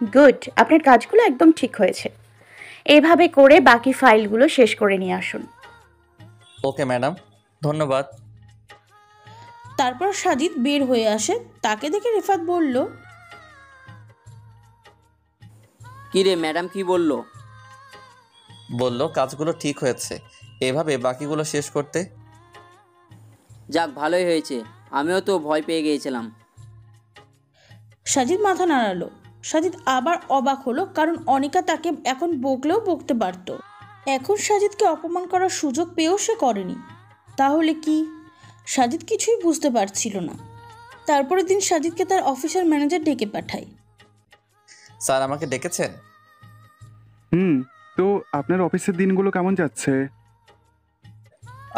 গুড, আপনার কাজগুলো একদম ঠিক হয়েছে। এইভাবে করে বাকি ফাইলগুলো শেষ করে নিয়ে আসুন। ওকে ম্যাডাম, ধন্যবাদ। তারপর সাজিদ বের হয়ে আসে। তাকে দেখে রিফাত বলল, কি রে, ম্যাডাম কি বললো? বলল কাজগুলো ঠিক হয়েছে, এভাবে বাকিগুলো শেষ করতে। যাক, ভালোই হয়েছে, আমিও তো ভয় পেয়ে গিয়েছিলাম। সাজিদ মাথা নাড়ালো। সাজিদ আবার অবাক হলো, কারণ অনিকা তাকে এখন বকলেও বকতে পারত। এখন সাজিদকে অপমান করার সুযোগ পেয়েও সে করেনি। তাহলে কি? সাজিদ কিছুই বুঝতে পারছিল না। তারপরের দিন সাজিদকে তার অফিসের ম্যানেজার ডেকে পাঠায়। স্যার আমাকে ডেকেছেন? তো আপনার অফিসের দিনগুলো কেমন যাচ্ছে?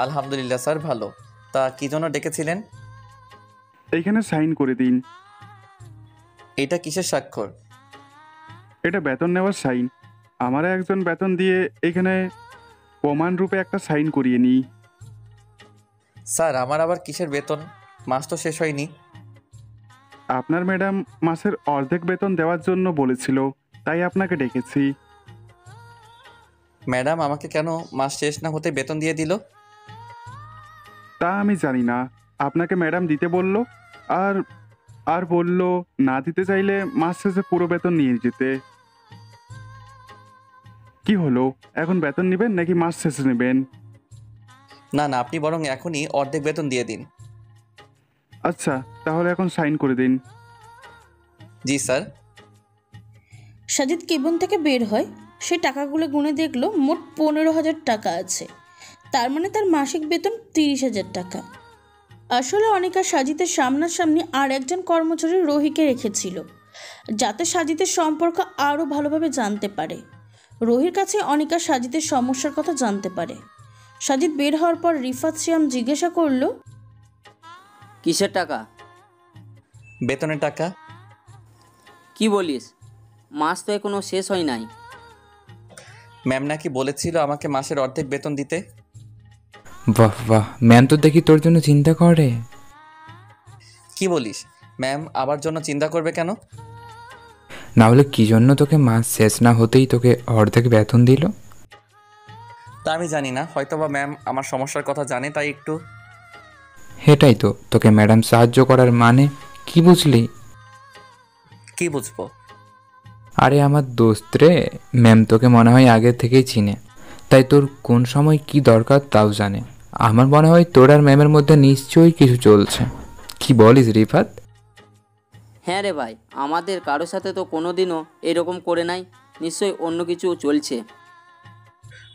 আলহামদুলিল্লাহ স্যার, ভালো। তা কি জন্য ডেকেছিলেন? এইখানে সাইন করে দিন। এটা কিসের স্বাক্ষর? এটা বেতন নেওয়ার সাইন। আমার একজন বেতন দিয়ে এখানে প্রমাণ রূপে একটা সাইন করিয়ে নিই। স্যার আমার আবার কিসের বেতন? মাস তো শেষ হয়নি। আপনার ম্যাডাম মাসের অর্ধেক বেতন দেওয়ার জন্য বলেছিল, তাই আপনাকে ডেকেছি। ম্যাডাম আমাকে কেন মাস শেষ না হতে বেতন দিয়ে দিল? তা আমি জানি না, আপনাকে ম্যাডাম দিতে বলল, আর আর বলল না দিতে চাইলে মাস শেষে পুরো বেতন নিয়ে যেতে। কি হলো, এখন বেতন নেবেন নাকি মাস শেষে নেবেন? না না, আপনি বরং এখনই অর্ধেক বেতন দিয়ে দিন। আচ্ছা, তাহলে এখন সাইন করে দিন। জি স্যার। সাজিদ কেবিন থেকে বের হয়। সে টাকাগুলো গুনে দেখলো মোট 15,000 টাকা আছে। তার মানে তার মাসিক বেতন 30,000 টাকা। আসলে অনিকা সাজিদের সামনাসামনি আর একজন কর্মচারী রোহিকে রেখেছিল, যাতে সাজিদের সম্পর্ক আরও ভালোভাবে জানতে পারে। রোহির কাছে অনিকা সাজিদের সমস্যার কথা জানতে পারে। সাজিদ বের হওয়ার পর রিফাত শ্যাম জিজ্ঞাসা করলো, কিসের টাকা? বেতনের টাকা। কি বলিস, মাস তো এখনো শেষ হয় নাই। ম্যাম নাকি বলেছিল আমাকে মাসের অর্ধেক বেতন দিতে। বাহ বাহ, ম্যাম তো দেখি তোর জন্য চিন্তা করে। কি বলিস? ম্যাম আবার জন্য চিন্তা করবে কেন? না হলে কি জন্য তোকে মাস শেষ না হতেই তোকে অর্ধেক বেতন দিল? তা আমি জানি না, হয়তোবা ম্যাম আমার সমস্যার কথা জানে, তাই একটু। সেটাই তো, তোকে ম্যাডাম সাহায্য করার মানে কি বুঝলি? কি বুঝবো? আরে আমার দোস্ত রে, ম্যাম তোকে মনে হয় আগে থেকেই চিনে, তাই তোর কোন সময় কি দরকার তাও জানে। আমার মনে হয় তোর আর ম্যামের মধ্যে নিশ্চয়ই কিছু চলছে। কি বলিস রিফাত? হ্যাঁ রে ভাই, আমাদের কারোর সাথে তো কোনোদিনও এরকম করে নাই, নিশ্চয়ই অন্য কিছু চলছে।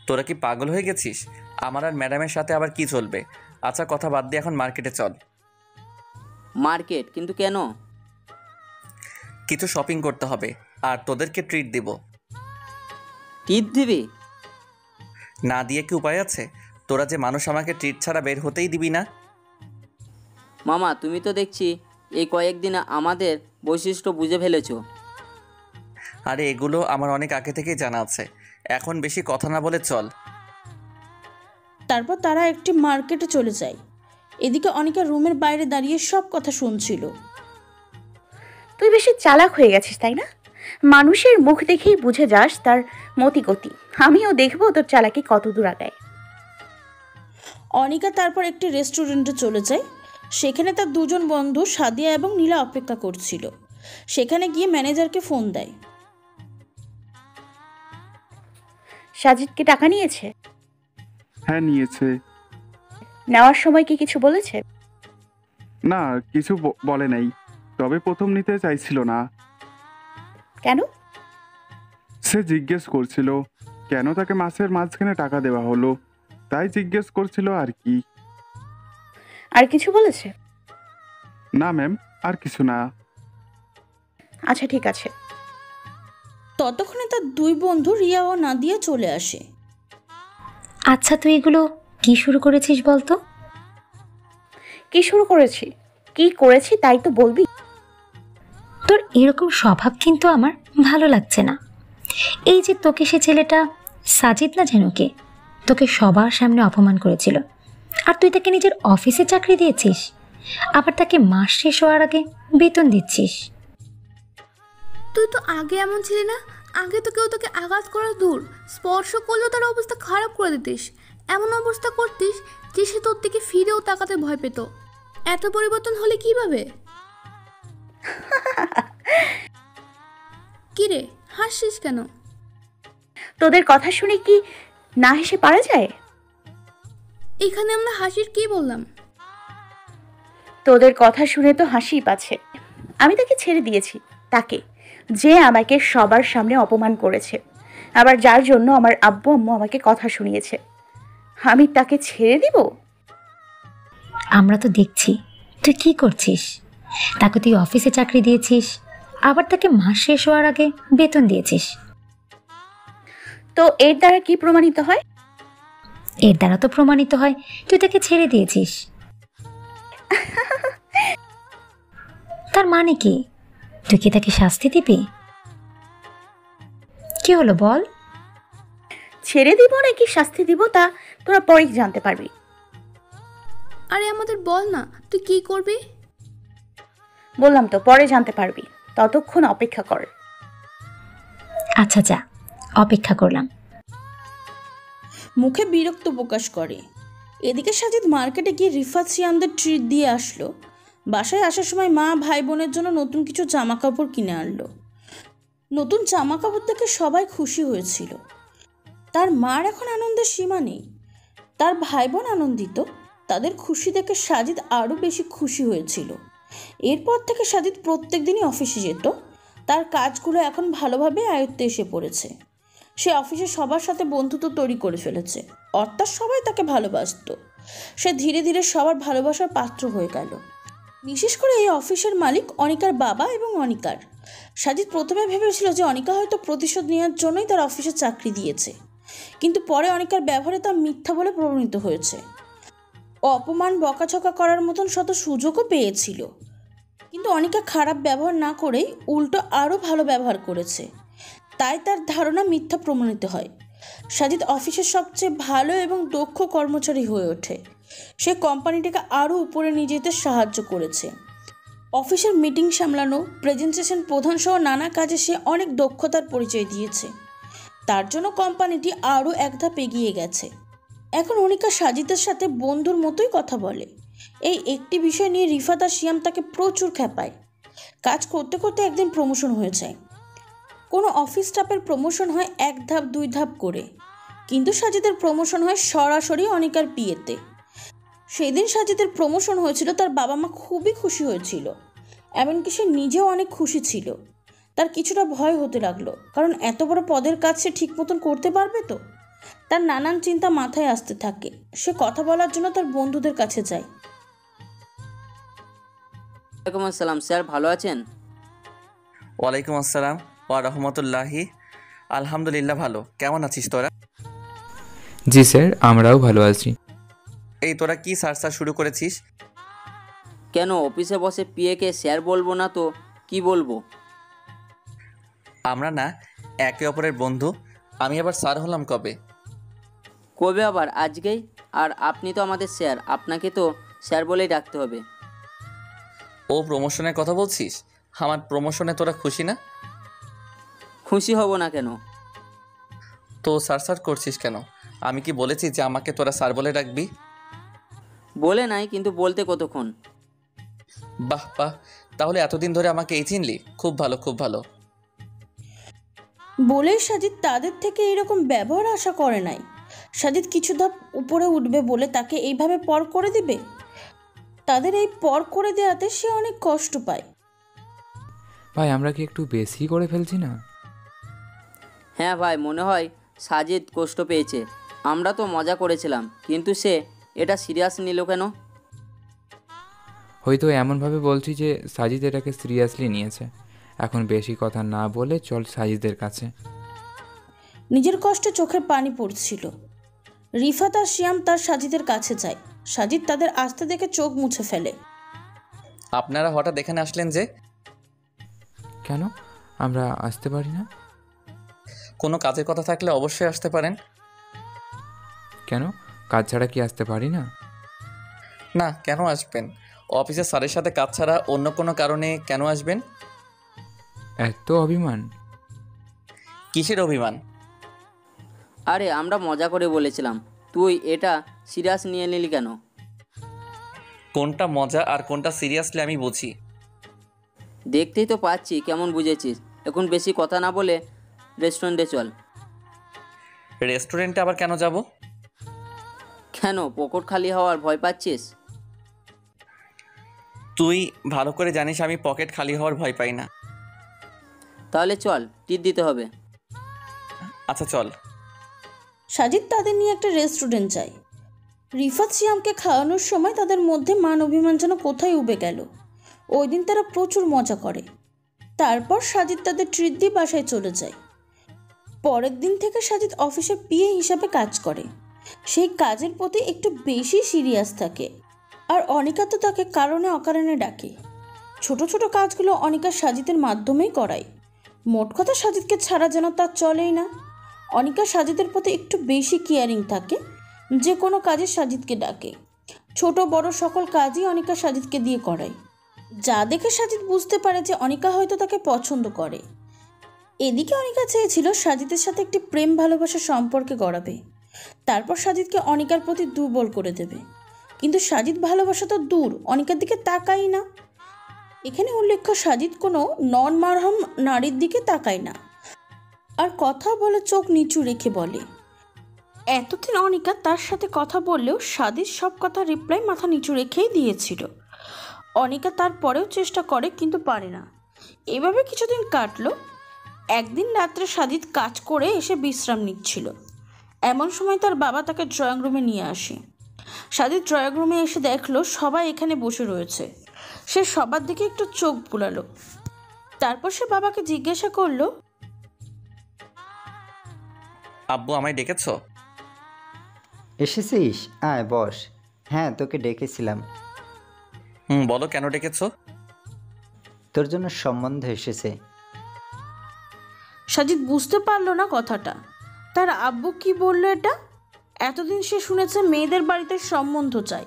তোরা কি পাগল হয়ে গেছিস? আমার আর ম্যাডামের সাথে আবার কি চলবে? আচ্ছা কথা বাদ দিয়ে এখন মার্কেটে চল। মার্কেট? কিন্তু কেন? কিছু শপিং করতে হবে আর তোদেরকে ট্রিট দিব। টিপ দিবি? না দিয়ে কি উপায় আছে? তোরা যে মানুষ, আমাকে ট্রিট ছাড়া বের হতেই দিবি না। মামা, তুমি তো দেখছি এই কয়েকদিনে আমাদের বৈশিষ্ট্য বুঝে ফেলেছো। আরে এগুলো আমার অনেক আগে থেকেই জানা আছে, এখন বেশি কথা না বলে চল। তারপর তারা একটি মার্কেটে চলে যায়। এদিকে অনিকা রুমের বাইরে দাঁড়িয়ে সব কথা শুনছিল। তুই বেশি চালাক হয়ে গেছিস তাই না? মানুষের মুখ দেখেই বুঝে যাস তার মতিগতি। আমিও দেখবো তোর চালাকি কত দূর আগায়। অনিকা তারপর একটি রেস্টুরেন্টে চলে যায়। সেখানে তার দুজন বন্ধু সাদিয়া এবং নীলা অপেক্ষা করছিল। সেখানে গিয়ে ম্যানেজারকে ফোন দেয়। সাজিদ কি টাকা নিয়েছে? হ্যাঁ নিয়েছে। নেওয়ার সময় কি কিছু বলেছে? না, কিছু বলে নাই, তবে প্রথম নিতে চাইছিল না। কেন? সে জিজ্ঞেস করছিল কেন তাকে মাসের মাঝখানে টাকা দেওয়া হলো, তাই জিজ্ঞেস করছিল আর কি। আর কিছু বলেছে? না ম্যাম, আর কিছু না। আচ্ছা ঠিক আছে। ততক্ষণে তার দুই বন্ধু রিয়া ও নাদিয়া চলে আসে। আচ্ছা তুই এগুলো কি শুরু করেছিস বলতো? কি শুরু করেছি? কি করেছি তাই তো বলবি? তোর এরকম স্বভাব কিন্তু আমার ভালো লাগছে না। এই যে তোকে সে ছেলেটা সাজিদ না যেন কে, তোকে সবার সামনে অপমান করেছিল, আর তুই তাকে নিজের অফিসে চাকরি দিয়েছিস, আবার তাকে মাস শেষ হওয়ার আগে বেতন দিচ্ছিস। তুই তো আগে এমন ছিলি না। আগে তো কেউ তোকে আঘাত করা দূর, স্পর্শ করলেও তার অবস্থা খারাপ করে দিতিস। এমন অবস্থা করতিস যে সে তোর দিকে ফিরেও তাকাতে ভয় পেত। এত পরিবর্তন হলে কিভাবে? কিরে হাসছিস কেন? তোদের কথা শুনে কি না হেসে পারা যায়? এখানে আমরা হাসির কি বললাম? তোদের কথা শুনে তো হাসি পাচ্ছে। আমি তাকে ছেড়ে দিয়েছি, তাকে যে আমাকে সবার সামনে অপমান করেছে, আবার যার জন্য আমার আব্বু আম্মু আমাকে কথা শুনিয়েছে। আমি তাকে ছেড়ে দিব? আমরা তো দেখছি তুই কি করছিস। তাকে তুই অফিসে চাকরি দিয়েছিস, আবার তাকে মাস শেষ হওয়ার আগে বেতন দিয়েছিস। তো এর দ্বারা কি প্রমাণিত হয়? এর দ্বারা তো প্রমাণিত হয় তুই তাকে ছেড়ে দিয়েছিস। তার মানে কি? তুই কি তাকে শাস্তি দিবি? কি হলো বল? ছেড়ে দিব নাকি শাস্তি দিব তা তোরা পরেই জানতে পারবি। আরে আমাদের বল না, তুই কি করবি? বললাম তো পরে জানতে পারবি, ততক্ষণ অপেক্ষা কর। আচ্ছা যা, অপেক্ষা করলাম। মুখে বিরক্ত প্রকাশ করে। এদিকে সাজিদ মার্কেটে গিয়ে রিফাত সিয়ামদের ট্রিট দিয়ে আসলো। বাসায় আসার সময় মা ভাই বোনের জন্য নতুন কিছু জামা কাপড় কিনে আনলো। নতুন জামা কাপড় দেখে সবাই খুশি হয়েছিল। তার মার এখন আনন্দের সীমা নেই। তার ভাই বোন আনন্দিত। তাদের খুশি দেখে সাজিদ আরও বেশি খুশি হয়েছিল। এরপর থেকে সাজিদ প্রত্যেক দিনই অফিসে যেত। তার কাজগুলো এখন ভালোভাবে আয়ত্তে এসে পড়েছে। সে অফিসে সবার সাথে বন্ধুত্ব তৈরি করে ফেলেছে, অর্থাৎ সবাই তাকে ভালোবাসত। সে ধীরে ধীরে সবার ভালোবাসার পাত্র হয়ে গেল। বিশেষ করে এই অফিসের মালিক অনিকার বাবা এবং অনিকার। সাজিদ প্রথমে ভেবেছিল যে অনিকা হয়তো প্রতিশোধ নেওয়ার জন্যই তার অফিসে চাকরি দিয়েছে, কিন্তু পরে অনিকার ব্যবহারে তা মিথ্যা বলে প্রমাণিত হয়েছে। অপমান বকাঝকা করার মতন শত সুযোগও পেয়েছিল, কিন্তু অনিকা খারাপ ব্যবহার না করেই উল্টো আরও ভালো ব্যবহার করেছে, তাই তার ধারণা মিথ্যা প্রমাণিত হয়। সাজিদ অফিসের সবচেয়ে ভালো এবং দক্ষ কর্মচারী হয়ে ওঠে। সে কোম্পানিটাকে আরও উপরে নিয়ে যেতে সাহায্য করেছে। অফিসের মিটিং সামলানো, প্রেজেন্টেশন প্রধান সহ নানা কাজে সে অনেক দক্ষতার পরিচয় দিয়েছে। তার জন্য কোম্পানিটি আরও এক ধাপ এগিয়ে গেছে। এখন অনিকা সাজিদের সাথে বন্ধুর মতোই কথা বলে। এই একটি বিষয় নিয়ে রিফাত আর শিয়াম তাকে প্রচুর খেপায়। কাজ করতে করতে একদিন প্রমোশন হয়ে যায়। কোনো অফিস স্টাফের প্রমোশন হয় 1 ধাপ 2 ধাপ করে, কিন্তু সাজিদের প্রমোশন হয় সরাসরি অনিকার বিয়েতে। সেই দিন সাজিদের প্রমোশন হয়েছিল, তার বাবা মা খুবই খুশি হয়েছিল, এমনকি সে নিজেও অনেক খুশি ছিল। তার কিছুটা ভয় হতে লাগলো, কারণ এত বড় পদের কাজ সে ঠিক মতন করতে পারবে তো। তার নানান চিন্তা মাথায় আসতে থাকে। সে কথা বলার জন্য তার বন্ধুদের কাছে যায়। ওয়ালাইকুম আসসালাম স্যার, ভালো আছেন? ওয়ালাইকুম আসসালাম ওয়া রাহমাতুল্লাহি। আলহামদুলিল্লাহ ভালো, কেমন আছিস তোরা? জি স্যার, আমরাও ভালো আছি। এই তোরা কি সারসা শুরু করেছিস? কেন অফিসে বসে পিএকে স্যার বলবো না তো কি বলবো? আমরা না একে অপরের বন্ধু। আমি আবার স্যার হলাম কবে? কবে আবার? আজকেই। আর আপনি তো আমাদের স্যার, আপনাকে তো স্যার বলেই ডাকতে হবে। ও প্রমোশনের কথা বলছিস? আমার প্রমোশনে তোরা খুশি না? খুশি হব না কেন? তো স্যার স্যার করছিস কেন? আমি কি বলেছি যে আমাকে তোরা স্যার বলে ডাকবি? বলে নাই, কিন্তু বলতে কতক্ষণ। বাহ বাহ, তাহলে এতদিন ধরে আমাকে এই চিনলি? খুব ভালো খুব ভালো। বলে সাজিদ তাদের থেকে এরকম ব্যবহার আশা করে নাই। সাজিদ কিছু ধাপ উপরে উঠবে বলে তাকে এইভাবে পর করে দিবে। তাদের এই পর করে দেওয়াতে সে অনেক কষ্ট পায়। ভাই, আমরা কি একটু বেশি করে ফেলছি না? হ্যাঁ ভাই, মনে হয় সাজিদ কষ্ট পেয়েছে। আমরা তো মজা করেছিলাম, কিন্তু সে এটা সিরিয়াস নিল কেন? হয়তো এমনভাবে বলছি যে সাজিদ এটাকে সিরিয়াসলি নিয়েছে। এখন বেশি কথা না বলে চল সাজিদের কাছে। নিজের কষ্টে চোখের পানি পড়ছিল। রিফাত আর শিয়াম তার সাজিদের কাছে যায়। সাজিদ তাদের আসতে দেখে চোখ মুছে ফেলে। আপনারা হঠাৎ এখানে আসলেন যে? কেন, আমরা আসতে পারি না? কোনো কাজের কথা থাকলে অবশ্যই আসতে পারেন। কেন, কাজ ছাড়া কি আসতে পারি না? না, কেন আসবেন? অফিসের স্যারের সাথে কাজ ছাড়া অন্য কোনো কারণে কেন আসবেন? এত অভিমান? কিসের অভিমান? আরে আমরা মজা করে বলেছিলাম, তুই এটা সিরিয়াস নিয়ে নিলি কেন? কোনটা মজা আর কোনটা সিরিয়াসলি আমি বুঝি। দেখতেই তো পাচ্ছি কেমন বুঝেছিস। এখন বেশি কথা না বলে রেস্টুরেন্টে চল। রেস্টুরেন্টে আবার কেন যাব? কেন, পকেট খালি হওয়ার ভয় পাচ্ছিস? তুই ভালো করে জানিস আমি পকেট খালি হওয়ার ভয় পাই না। তাহলে চল, টিপ দিতে হবে। আচ্ছা চল। সাজিদ তাদের নিয়ে একটা রেস্টুরেন্ট যায়। রিফাত শিয়ামকে খাওয়ানোর সময় তাদের মধ্যে মান অভিমান যেন কোথায় উবে গেল। ওই দিন তারা প্রচুর মজা করে। তারপর সাজিদ তাদের ট্রিট দিয়ে বাসায় চলে যায়। পরের দিন থেকে সাজিদ অফিসে পিএ হিসাবে কাজ করে। সেই কাজের প্রতি একটু বেশি সিরিয়াস থাকে। আর অনিকা তো তাকে কারণে অকারণে ডাকে। ছোট ছোট কাজগুলো অনিকা সাজিদের মাধ্যমেই করায়। মোট কথা সাজিদকে ছাড়া যেন তার চলেই না। অনিকা সাজিদের প্রতি একটু বেশি কেয়ারিং থাকে। যে কোনো কাজে সাজিদকে ডাকে। ছোট বড় সকল কাজই অনিকা সাজিদকে দিয়ে করায়। যা দেখে সাজিদ বুঝতে পারে যে অনিকা হয়তো তাকে পছন্দ করে। এদিকে অনিকা চেয়েছিল সাজিদের সাথে একটি প্রেম ভালোবাসার সম্পর্কে গড়াবে। তারপর সাজিদকে অনিকার প্রতি দুর্বল করে দেবে। কিন্তু সাজিদ ভালোবাসা তো দূর, অনিকার দিকে তাকাই না। এখানে উল্লেখ্য সাজিদ কোনো নন মারহাম নারীর দিকে তাকায় না। আর কথা বলে চোখ নিচু রেখে বলে। এতদিন অনিকা তার সাথে কথা বললেও সাজিদ সব কথা রিপ্লাই মাথা নিচু রেখেই দিয়েছিল। অনিকা তারপরেও চেষ্টা করে, কিন্তু পারে না। এভাবে কিছুদিন কাটলো। একদিন রাত্রে সাজিদ কাজ করে এসে বিশ্রাম নিচ্ছিল। এমন সময় তার বাবা তাকে ড্রয়িং রুমে নিয়ে আসে। সাজিদ ড্রয়িং রুমে এসে দেখলো সবাই এখানে বসে রয়েছে। সে সবার দিকে একটু চোখ বুলালো। তারপর সে বাবাকে জিজ্ঞাসা করলো, আব্বু আমায় ডেকেছো? এসেছিস, আয় বস। হ্যাঁ, তোকে ডেকেছিলাম। বলো কেন ডেকেছো? তোর জন্য সম্বন্ধ এসেছে। সাজিদ বুঝতে পারলো না কথাটা। তার আব্বু কি বললো এটা? এতদিন সে শুনেছে মেয়েদের বাড়িতে সম্বন্ধ চায়,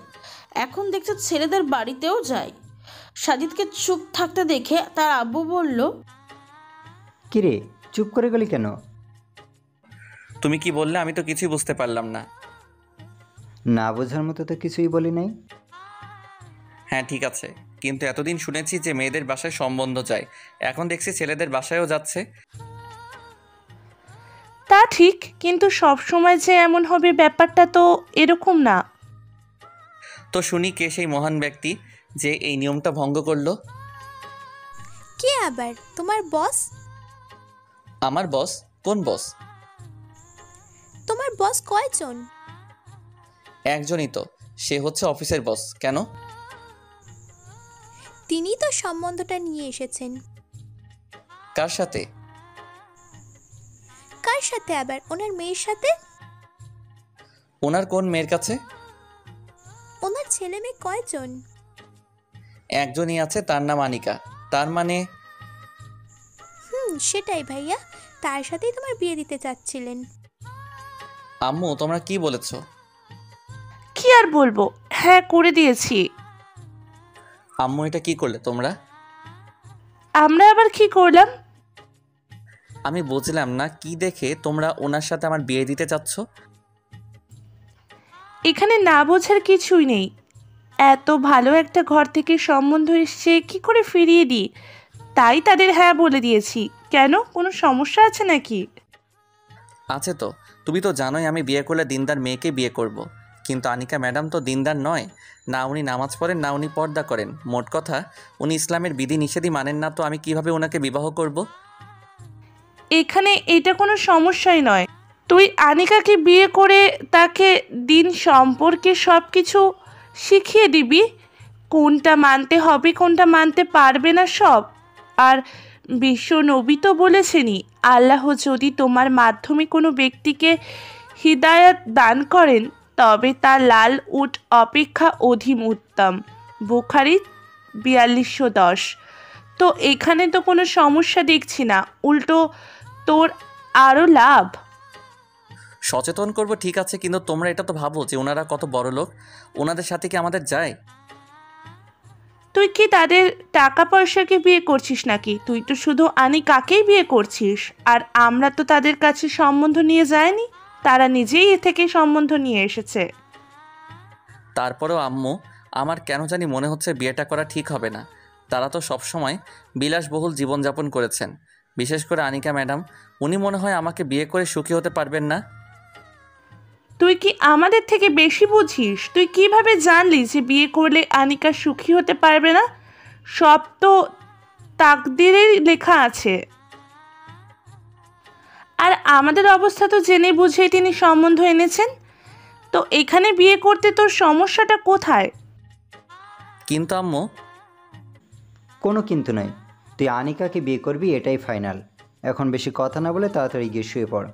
এখন দেখছে ছেলেদের বাড়িতেও যায়। সাজিদকে চুপ থাকতে দেখে তার আব্বু বলল, কিরে চুপ করে গেলি কেন? তুমি কি বললে আমি তো কিছুই বুঝতে পারলাম না। না বোঝার মতো তো কিছুই বলি নাই। হ্যাঁ ঠিক আছে, কিন্তু এতদিন শুনেছি যে মেয়েদের বাসায় সম্বন্ধ যায়, এখন দেখছি ছেলেদের বাসায়ও যাচ্ছে। তা ঠিক, কিন্তু সব সময় যে এমন হবে ব্যাপারটা তো এরকম না। তো শুনি কে সেই মহান ব্যক্তি যে এই নিয়মটা ভঙ্গ করলো? কে আবার? তোমার বস। আমার বস? কোন বস? তোমার বস কয়জন? একজনই তো, সে হচ্ছে অফিসের বস। কেন? তিনি তো সম্বন্ধটা নিয়ে এসেছেন। কার সাথে? কার সাথে আবার? ওনার মেয়ের সাথে। ওনার কোন মেয়ের কাছে? ওনার ছেলে মেয়ে কয়জন? একজনই আছে, তার নাম আনিকা। তার মানে? সেটাই ভাইয়া, তার সাথেই তোমার বিয়ে দিতে চাচ্ছিলেন। আম্মু তোমরা কি বলেছো? কি আর বলবো, হ্যাঁ করে দিয়েছি। আম্মু এটা কি করলে তোমরা? আমরা আবার কি করলাম? আমি বুঝলাম না, কি দেখে তোমরা ওনার সাথে আমার বিয়ে দিতে চাচ্ছ? এখানে না বোঝার কিছুই নেই। এত ভালো একটা ঘর থেকে সম্বন্ধ এসছে, কি করে ফিরিয়ে দিই, তাই তাদের হ্যাঁ বলে দিয়েছি। কেন, কোনো সমস্যা আছে নাকি? আছে তো, তুমি তো জানোই আমি বিয়ে করলে দিনদার মেয়েকে বিয়ে করব। কিন্তু আনিকা ম্যাডাম তো দিনদার নয়, না উনি নামাজ পড়েন না উনি পর্দা করেন। মোট কথা উনি ইসলামের বিধি নিষেধই মানেন না, তো আমি কিভাবে ওনাকে বিবাহ করব? এখানে এটা কোনো সমস্যাই নয়। তুই আনিকাকে বিয়ে করে তাকে দিন সম্পর্কে সব কিছু শিখিয়ে দিবি, কোনটা মানতে হবে কোনটা মানতে পারবে না সব। আর বিশ্ব নবী তো বলেছেনই, আল্লাহ যদি তোমার মাধ্যমে কোনো ব্যক্তিকে হিদায়াত দান করেন তবে তা লাল উট অপেক্ষা অধিক উত্তম। বুখারী 4210। তো এখানে তো কোনো সমস্যা দেখছি না, উল্টো তোর আরও লাভ। সচেতন করব ঠিক আছে, কিন্তু তোমরা এটা তো ভাবো যে ওনারা কত বড় লোক, ওনাদের সাথে কি আমাদের যায়? তুই কি তাদের টাকা পয়সাকে বিয়ে করছিস নাকি? তুই তো শুধু আনিকাকেই বিয়ে করছিস, আর আমরা তো তাদের কাছে সম্বন্ধ নিয়ে যাইনি, তারা নিজেই এ থেকে সম্বন্ধ নিয়ে এসেছে। তারপরেও আম্মু, আমার কেন জানি মনে হচ্ছে বিয়েটা করা ঠিক হবে না। তারা তো সবসময় বিলাসবহুল জীবনযাপন করেছেন, বিশেষ করে আনিকা ম্যাডাম। উনি মনে হয় আমাকে বিয়ে করে সুখী হতে পারবেন না। তুই কি আমাদের থেকে বেশি বুঝিস? তুই কিভাবে জানলি যে বিয়ে করলে আনিকা সুখী হতে পারবে না? সব তো তাকদিরেই লেখা আছে। আর আমাদের অবস্থা তো জেনে বুঝেই তিনি সম্বন্ধ এনেছেন, তো এখানে বিয়ে করতে তোর সমস্যাটা কোথায়? কিন্তু আম্মু। কোনো কিন্তু নয়, তুই আনিকাকে বিয়ে করবি, এটাই ফাইনাল। এখন বেশি কথা না বলে তাড়াতাড়ি গিয়ে শুয়ে পড়।